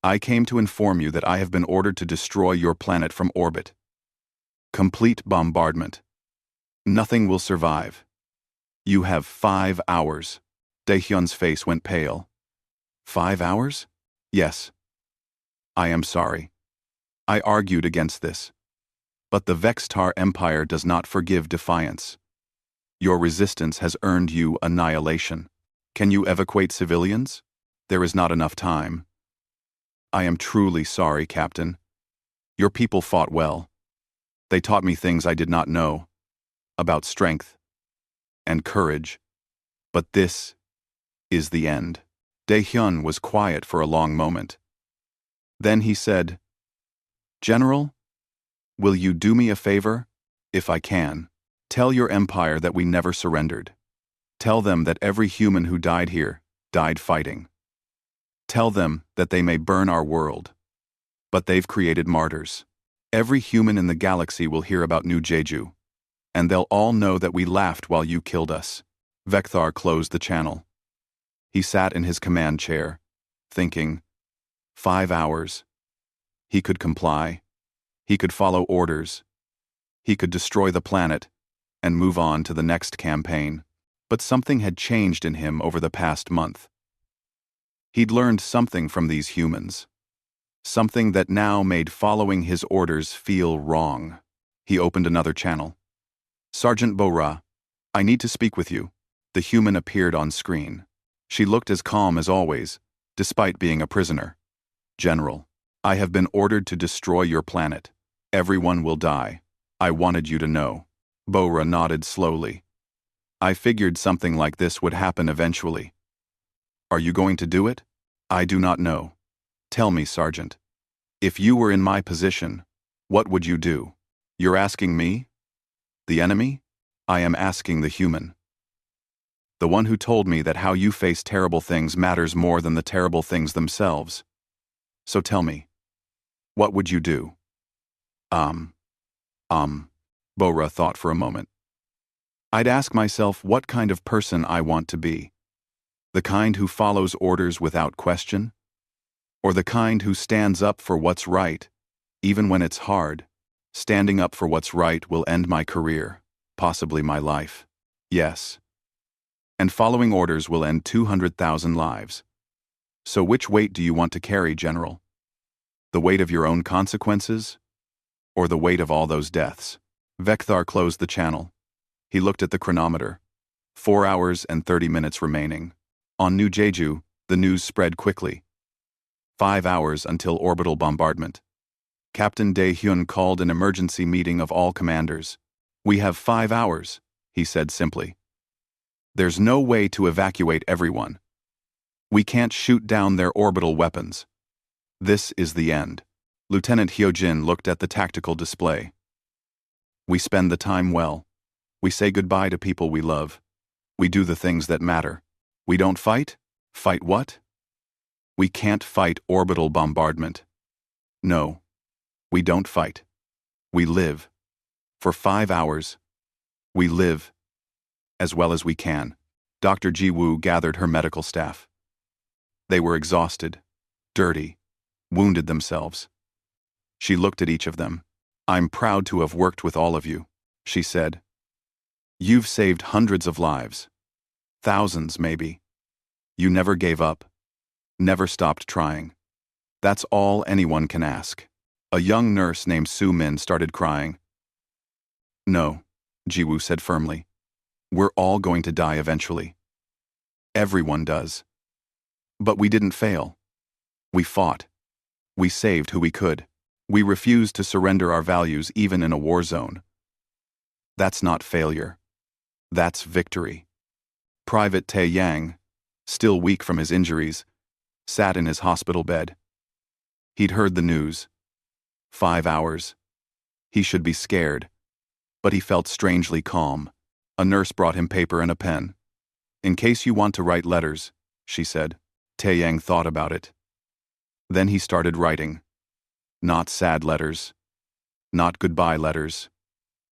I came to inform you that I have been ordered to destroy your planet from orbit. Complete bombardment. Nothing will survive. You have 5 hours. Dae Hyun's face went pale. 5 hours? Yes. I am sorry. I argued against this. But the Vextar Empire does not forgive defiance. Your resistance has earned you annihilation. Can you evacuate civilians? There is not enough time. I am truly sorry, Captain. Your people fought well. They taught me things I did not know, about strength and courage. But this is the end. Dae Hyun was quiet for a long moment. Then he said, General, will you do me a favor? If I can, tell your empire that we never surrendered. Tell them that every human who died here died fighting. Tell them that they may burn our world, but they've created martyrs. Every human in the galaxy will hear about New Jeju, And they'll all know that we laughed while you killed us. Vecthar closed the channel. He sat in his command chair, thinking. 5 hours. He could comply. He could follow orders. He could destroy the planet and move on to the next campaign. But something had changed in him over the past month. He'd learned something from these humans. Something that now made following his orders feel wrong. He opened another channel. Sergeant Bora, I need to speak with you. The human appeared on screen. She looked as calm as always, despite being a prisoner. General, I have been ordered to destroy your planet. Everyone will die. I wanted you to know. Bora nodded slowly. I figured something like this would happen eventually. Are you going to do it? I do not know. Tell me, Sergeant. If you were in my position, what would you do? You're asking me? The enemy? I am asking the human. The one who told me that how you face terrible things matters more than the terrible things themselves. So tell me, what would you do? Bora thought for a moment. I'd ask myself what kind of person I want to be. The kind who follows orders without question? Or the kind who stands up for what's right, even when it's hard? Standing up for what's right will end my career, possibly my life. Yes. And following orders will end 200,000 lives. So which weight do you want to carry, General? The weight of your own consequences? Or the weight of all those deaths? Vecthar closed the channel. He looked at the chronometer. 4 hours and 30 minutes remaining. On New Jeju, the news spread quickly. 5 hours until orbital bombardment. Captain Dae-hyun called an emergency meeting of all commanders. We have 5 hours, he said simply. There's no way to evacuate everyone. We can't shoot down their orbital weapons. This is the end. Lieutenant Hyojin looked at the tactical display. We spend the time well. We say goodbye to people we love. We do the things that matter. We don't fight? Fight what? We can't fight orbital bombardment. No. We don't fight. We live. For 5 hours. We live. As well as we can. Dr. Ji-woo gathered her medical staff. They were exhausted, dirty, wounded themselves. She looked at each of them. I'm proud to have worked with all of you, she said. You've saved hundreds of lives. Thousands, maybe. You never gave up. Never stopped trying. That's all anyone can ask. A young nurse named Soo Min started crying. No, Ji-woo said firmly. We're all going to die eventually. Everyone does. But we didn't fail. We fought. We saved who we could. We refused to surrender our values even in a war zone. That's not failure. That's victory. Private Tae Yang, still weak from his injuries, sat in his hospital bed. He'd heard the news. 5 hours. He should be scared. But he felt strangely calm. A nurse brought him paper and a pen. In case you want to write letters, she said. Tae Yang thought about it. Then he started writing. Not sad letters. Not goodbye letters.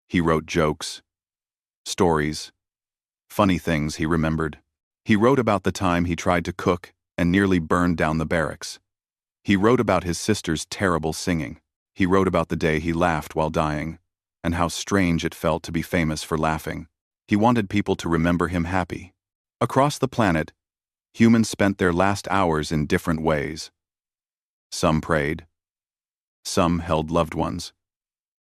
He wrote jokes. Stories. Funny things he remembered. He wrote about the time he tried to cook and nearly burned down the barracks. He wrote about his sister's terrible singing. He wrote about the day he laughed while dying, and how strange it felt to be famous for laughing. He wanted people to remember him happy. Across the planet, humans spent their last hours in different ways. Some prayed. Some held loved ones.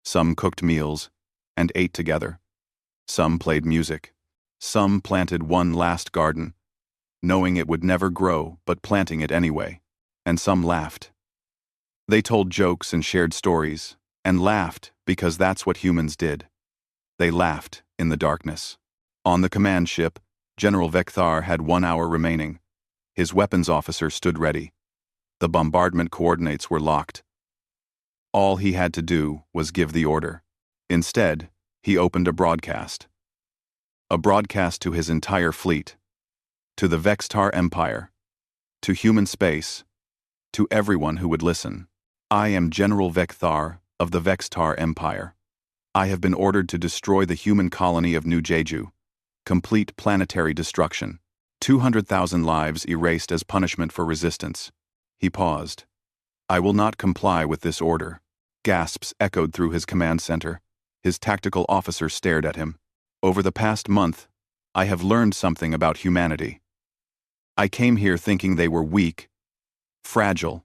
Some cooked meals and ate together. Some played music. Some planted one last garden, knowing it would never grow but planting it anyway. And some laughed. They told jokes and shared stories, and laughed because that's what humans did. They laughed in the darkness. On the command ship, General Vecthar had 1 hour remaining. His weapons officer stood ready. The bombardment coordinates were locked. All he had to do was give the order. Instead, he opened a broadcast. A broadcast to his entire fleet. To the Vextar Empire. To human space. To everyone who would listen. I am General Vecthar of the Vextar Empire. I have been ordered to destroy the human colony of New Jeju. Complete planetary destruction. 200,000 lives erased as punishment for resistance. He paused. I will not comply with this order. Gasps echoed through his command center. His tactical officer stared at him. Over the past month, I have learned something about humanity. I came here thinking they were weak, fragile,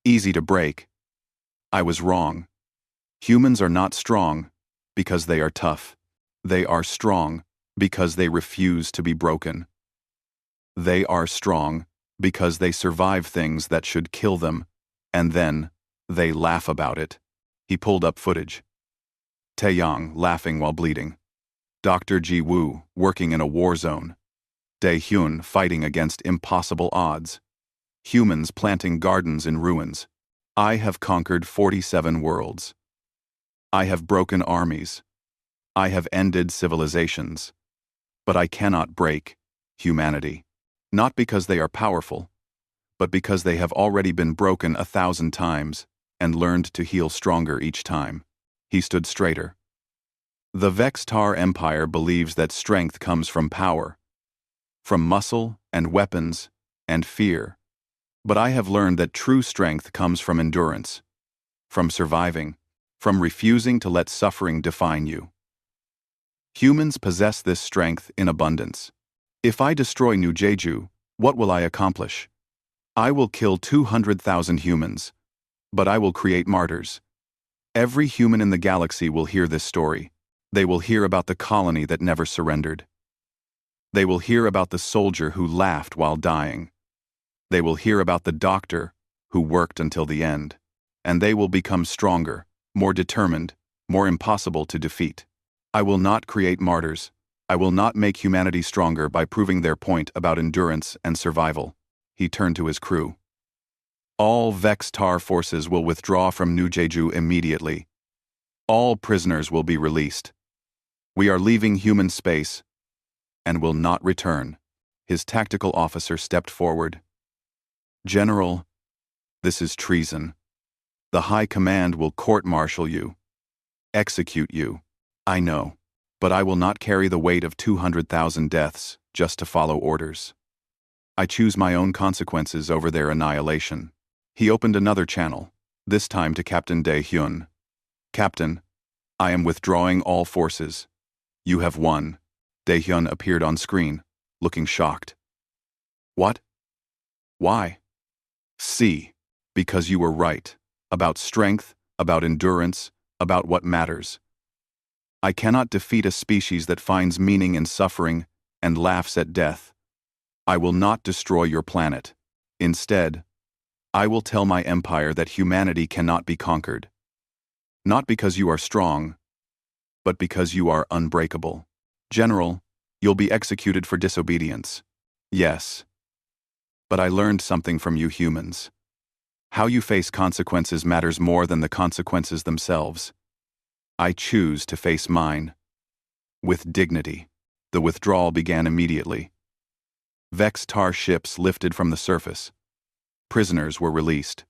easy to break. I was wrong. Humans are not strong because they are tough. They are strong because they refuse to be broken. They are strong because they survive things that should kill them, and then they laugh about it. He pulled up footage. Taeyang laughing while bleeding. Dr. Ji Woo working in a war zone. Dae-hyun fighting against impossible odds. Humans planting gardens in ruins. I have conquered 47 worlds. I have broken armies. I have ended civilizations. But I cannot break humanity. Not because they are powerful, but because they have already been broken 1,000 times and learned to heal stronger each time. He stood straighter. The Vextar Empire believes that strength comes from power, from muscle and weapons and fear. But I have learned that true strength comes from endurance, from surviving, from refusing to let suffering define you. Humans possess this strength in abundance. If I destroy New Jeju, what will I accomplish? I will kill 200,000 humans, but I will create martyrs. Every human in the galaxy will hear this story. They will hear about the colony that never surrendered. They will hear about the soldier who laughed while dying. They will hear about the doctor who worked until the end. And they will become stronger, more determined, more impossible to defeat. I will not create martyrs. I will not make humanity stronger by proving their point about endurance and survival. He turned to his crew. All Vextar forces will withdraw from New Jeju immediately. All prisoners will be released. We are leaving human space and will not return. His tactical officer stepped forward. General, this is treason. The High Command will court-martial you. Execute you. I know. But I will not carry the weight of 200,000 deaths just to follow orders. I choose my own consequences over their annihilation. He opened another channel, this time to Captain Dae-hyun. Captain, I am withdrawing all forces. You have won. Dae-hyun appeared on screen, looking shocked. What? Why? See, because you were right. About strength, about endurance, about what matters. I cannot defeat a species that finds meaning in suffering and laughs at death. I will not destroy your planet. Instead, I will tell my empire that humanity cannot be conquered. Not because you are strong, but because you are unbreakable. General, you'll be executed for disobedience. Yes. But I learned something from you humans. How you face consequences matters more than the consequences themselves. I choose to face mine. With dignity. The withdrawal began immediately. Vextar ships lifted from the surface. Prisoners were released.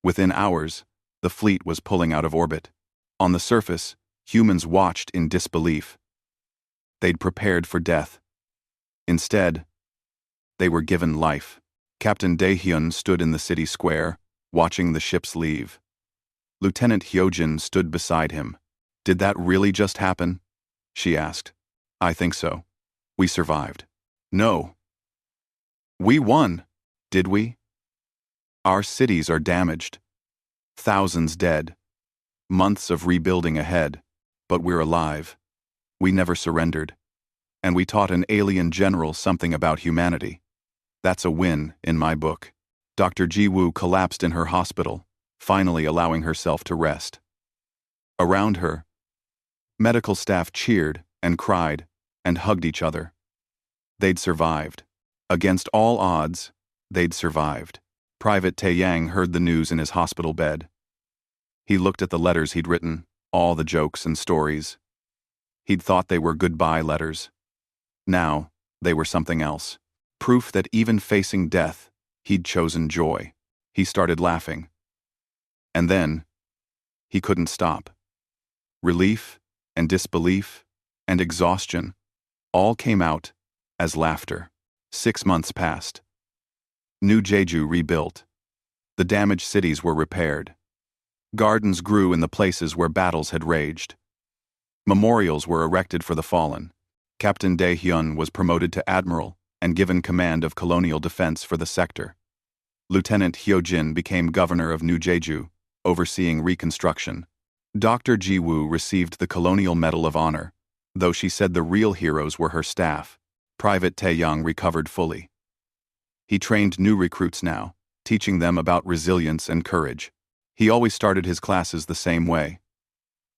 Within hours, the fleet was pulling out of orbit. On the surface, humans watched in disbelief. They'd prepared for death. Instead, they were given life. Captain Dae-hyun stood in the city square, watching the ships leave. Lieutenant Hyojin stood beside him. Did that really just happen? She asked. I think so. We survived. No. We won. Did we? Our cities are damaged. Thousands dead. Months of rebuilding ahead. But we're alive. We never surrendered. And we taught an alien general something about humanity. That's a win in my book. Dr. Ji Woo collapsed in her hospital, finally allowing herself to rest. Around her, medical staff cheered and cried and hugged each other. They'd survived. Against all odds, they'd survived. Private Taeyang heard the news in his hospital bed. He looked at the letters he'd written, all the jokes and stories. He'd thought they were goodbye letters. Now, they were something else. Proof that even facing death, he'd chosen joy. He started laughing. And then, he couldn't stop. relief and disbelief and exhaustion all came out as laughter. 6 months passed. New Jeju rebuilt. The damaged cities were repaired. Gardens grew in the places where battles had raged. Memorials were erected for the fallen. Captain Dae-hyun was promoted to admiral and given command of colonial defense for the sector. Lieutenant Hyo-jin became governor of New Jeju, overseeing reconstruction. Dr. Ji-woo received the Colonial Medal of Honor, though she said the real heroes were her staff. Private Tae-young recovered fully. He trained new recruits now, teaching them about resilience and courage. He always started his classes the same way.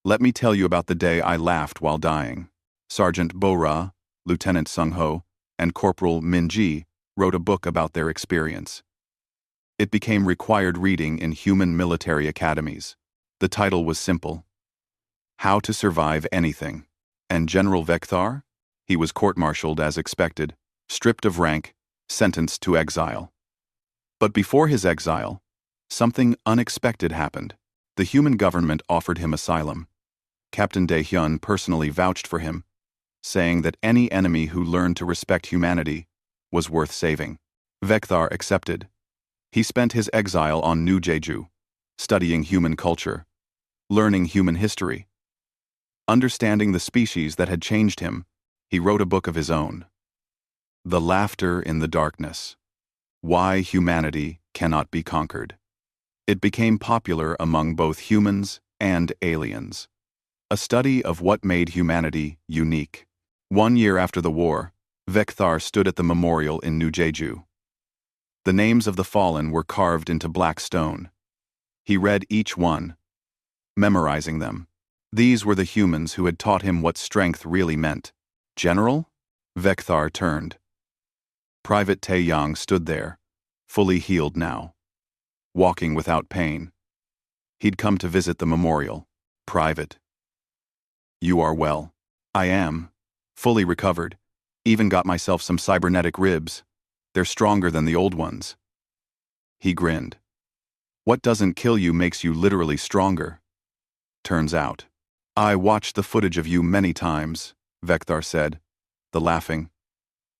Let me tell you about the day I laughed while dying. Sergeant Bo-ra, Lieutenant Sung-ho, and Corporal Min-ji wrote a book about their experience. It became required reading in human military academies. The title was simple: How to Survive Anything. And General Vekthar? He was court-martialed as expected, stripped of rank, sentenced to exile. But before his exile, something unexpected happened. The human government offered him asylum. Captain Dae-hyun personally vouched for him, saying that any enemy who learned to respect humanity was worth saving. Vekthar accepted. He spent his exile on New Jeju, studying human culture, learning human history. Understanding the species that had changed him, he wrote a book of his own. The Laughter in the Darkness: Why Humanity Cannot Be Conquered. It became popular among both humans and aliens. A study of what made humanity unique. 1 year after the war, Vekthar stood at the memorial in New Jeju. The names of the fallen were carved into black stone. He read each one, memorizing them. These were the humans who had taught him what strength really meant. General? Vekthar turned. Private Tae-young stood there, fully healed now, walking without pain. He'd come to visit the memorial. Private. You are well. I am. Fully recovered. Even got myself some cybernetic ribs. They're stronger than the old ones. He grinned. What doesn't kill you makes you literally stronger. Turns out. I watched the footage of you many times, Vekthar said, the laughing.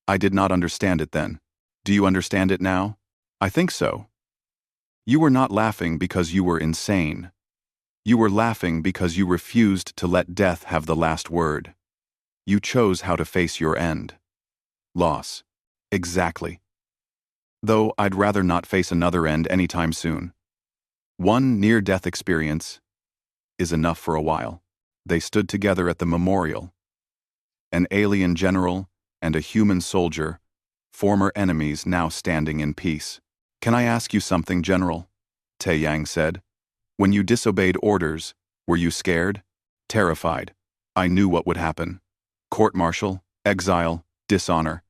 I did not understand it then. Do you understand it now? I think so. You were not laughing because you were insane. You were laughing because you refused to let death have the last word. You chose how to face your end. Loss. Exactly. Though I'd rather not face another end anytime soon. One near-death experience is enough for a while. They stood together at the memorial. An alien general and a human soldier, former enemies now standing in peace. Can I ask you something, General? Tae-yang said. When you disobeyed orders, were you scared? Terrified. I knew what would happen. Court-martial, exile, dishonor.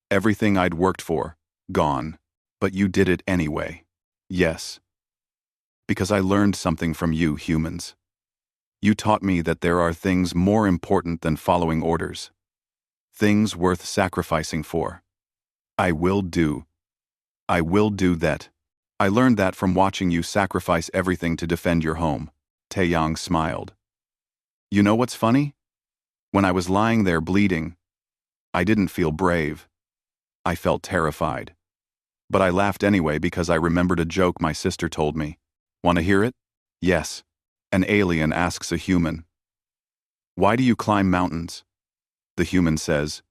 Everything I'd worked for, gone. But you did it anyway. Yes. Because I learned something from you, humans. You taught me that there are things more important than following orders. Things worth sacrificing for. I will do that. I learned that from watching you sacrifice everything to defend your home. Tae-yang smiled. You know what's funny? When I was lying there bleeding, I didn't feel brave. I felt terrified. But I laughed anyway because I remembered a joke my sister told me. Want to hear it? Yes. An alien asks a human, "Why do you climb mountains?" The human says,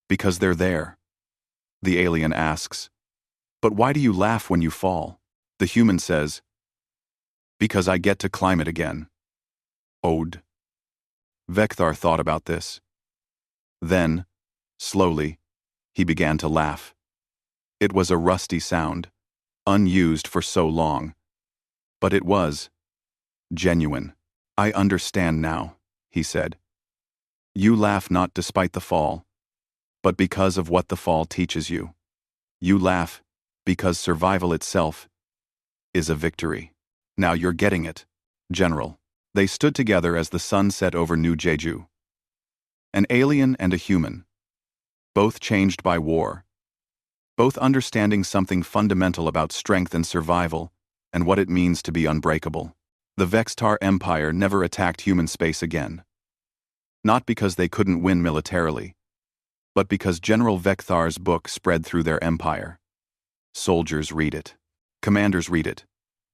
"Because they're there." The alien asks, "But why do you laugh when you fall?" The human says, "Because I get to climb it again." Ode. Vekthar thought about this. Then, slowly, he began to laugh. It was a rusty sound, unused for so long. But it was genuine. I understand now, he said. You laugh not despite the fall, but because of what the fall teaches you. You laugh because survival itself is a victory. Now you're getting it, General. They stood together as the sun set over New Jeju. An alien and a human, both changed by war, both understanding something fundamental about strength and survival and what it means to be unbreakable. The Vextar Empire never attacked human space again. Not because they couldn't win militarily, but because General Vecthar's book spread through their empire. Soldiers read it. Commanders read it.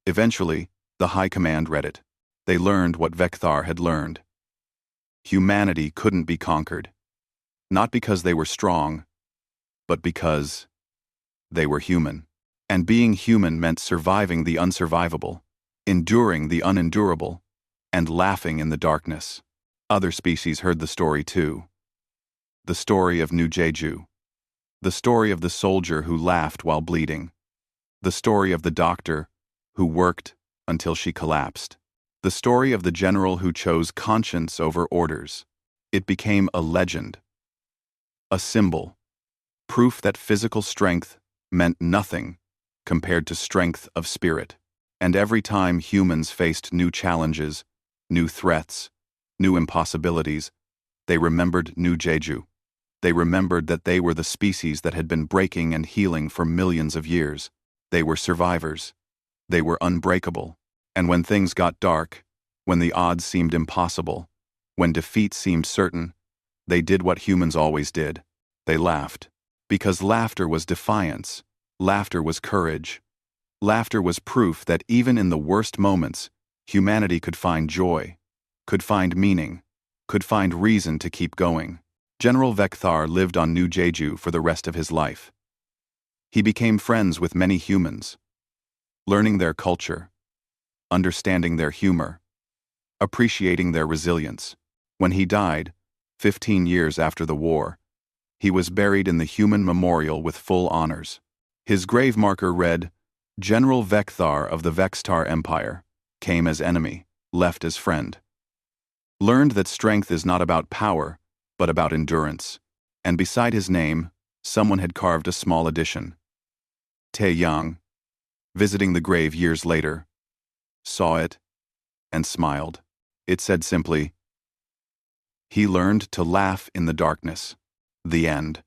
Eventually, the High Command read it. They learned what Vecthar had learned. Humanity couldn't be conquered. Not because they were strong, but because they were human. And being human meant surviving the unsurvivable, enduring the unendurable, and laughing in the darkness. Other species heard the story too. The story of New Jeju. The story of the soldier who laughed while bleeding. The story of the doctor who worked until she collapsed. The story of the general who chose conscience over orders. It became a legend. A symbol. Proof that physical strength meant nothing compared to strength of spirit. And every time humans faced new challenges, new threats, new impossibilities, they remembered New Jeju. They remembered that they were the species that had been breaking and healing for millions of years. They were survivors. They were unbreakable. And when things got dark, when the odds seemed impossible, when defeat seemed certain, they did what humans always did. They laughed. Because laughter was defiance. Laughter was courage. Laughter was proof that even in the worst moments, humanity could find joy, could find meaning, could find reason to keep going. General Vecthar lived on New Jeju for the rest of his life. He became friends with many humans, learning their culture, understanding their humor, appreciating their resilience. When he died, 15 years after the war, he was buried in the human memorial with full honors. His grave marker read, General Vecthar of the Vextar Empire, came as enemy, left as friend. Learned that strength is not about power, but about endurance. And beside his name, someone had carved a small addition. Tae Yang, visiting the grave years later, saw it and smiled. It said simply, "He learned to laugh in the darkness." The end.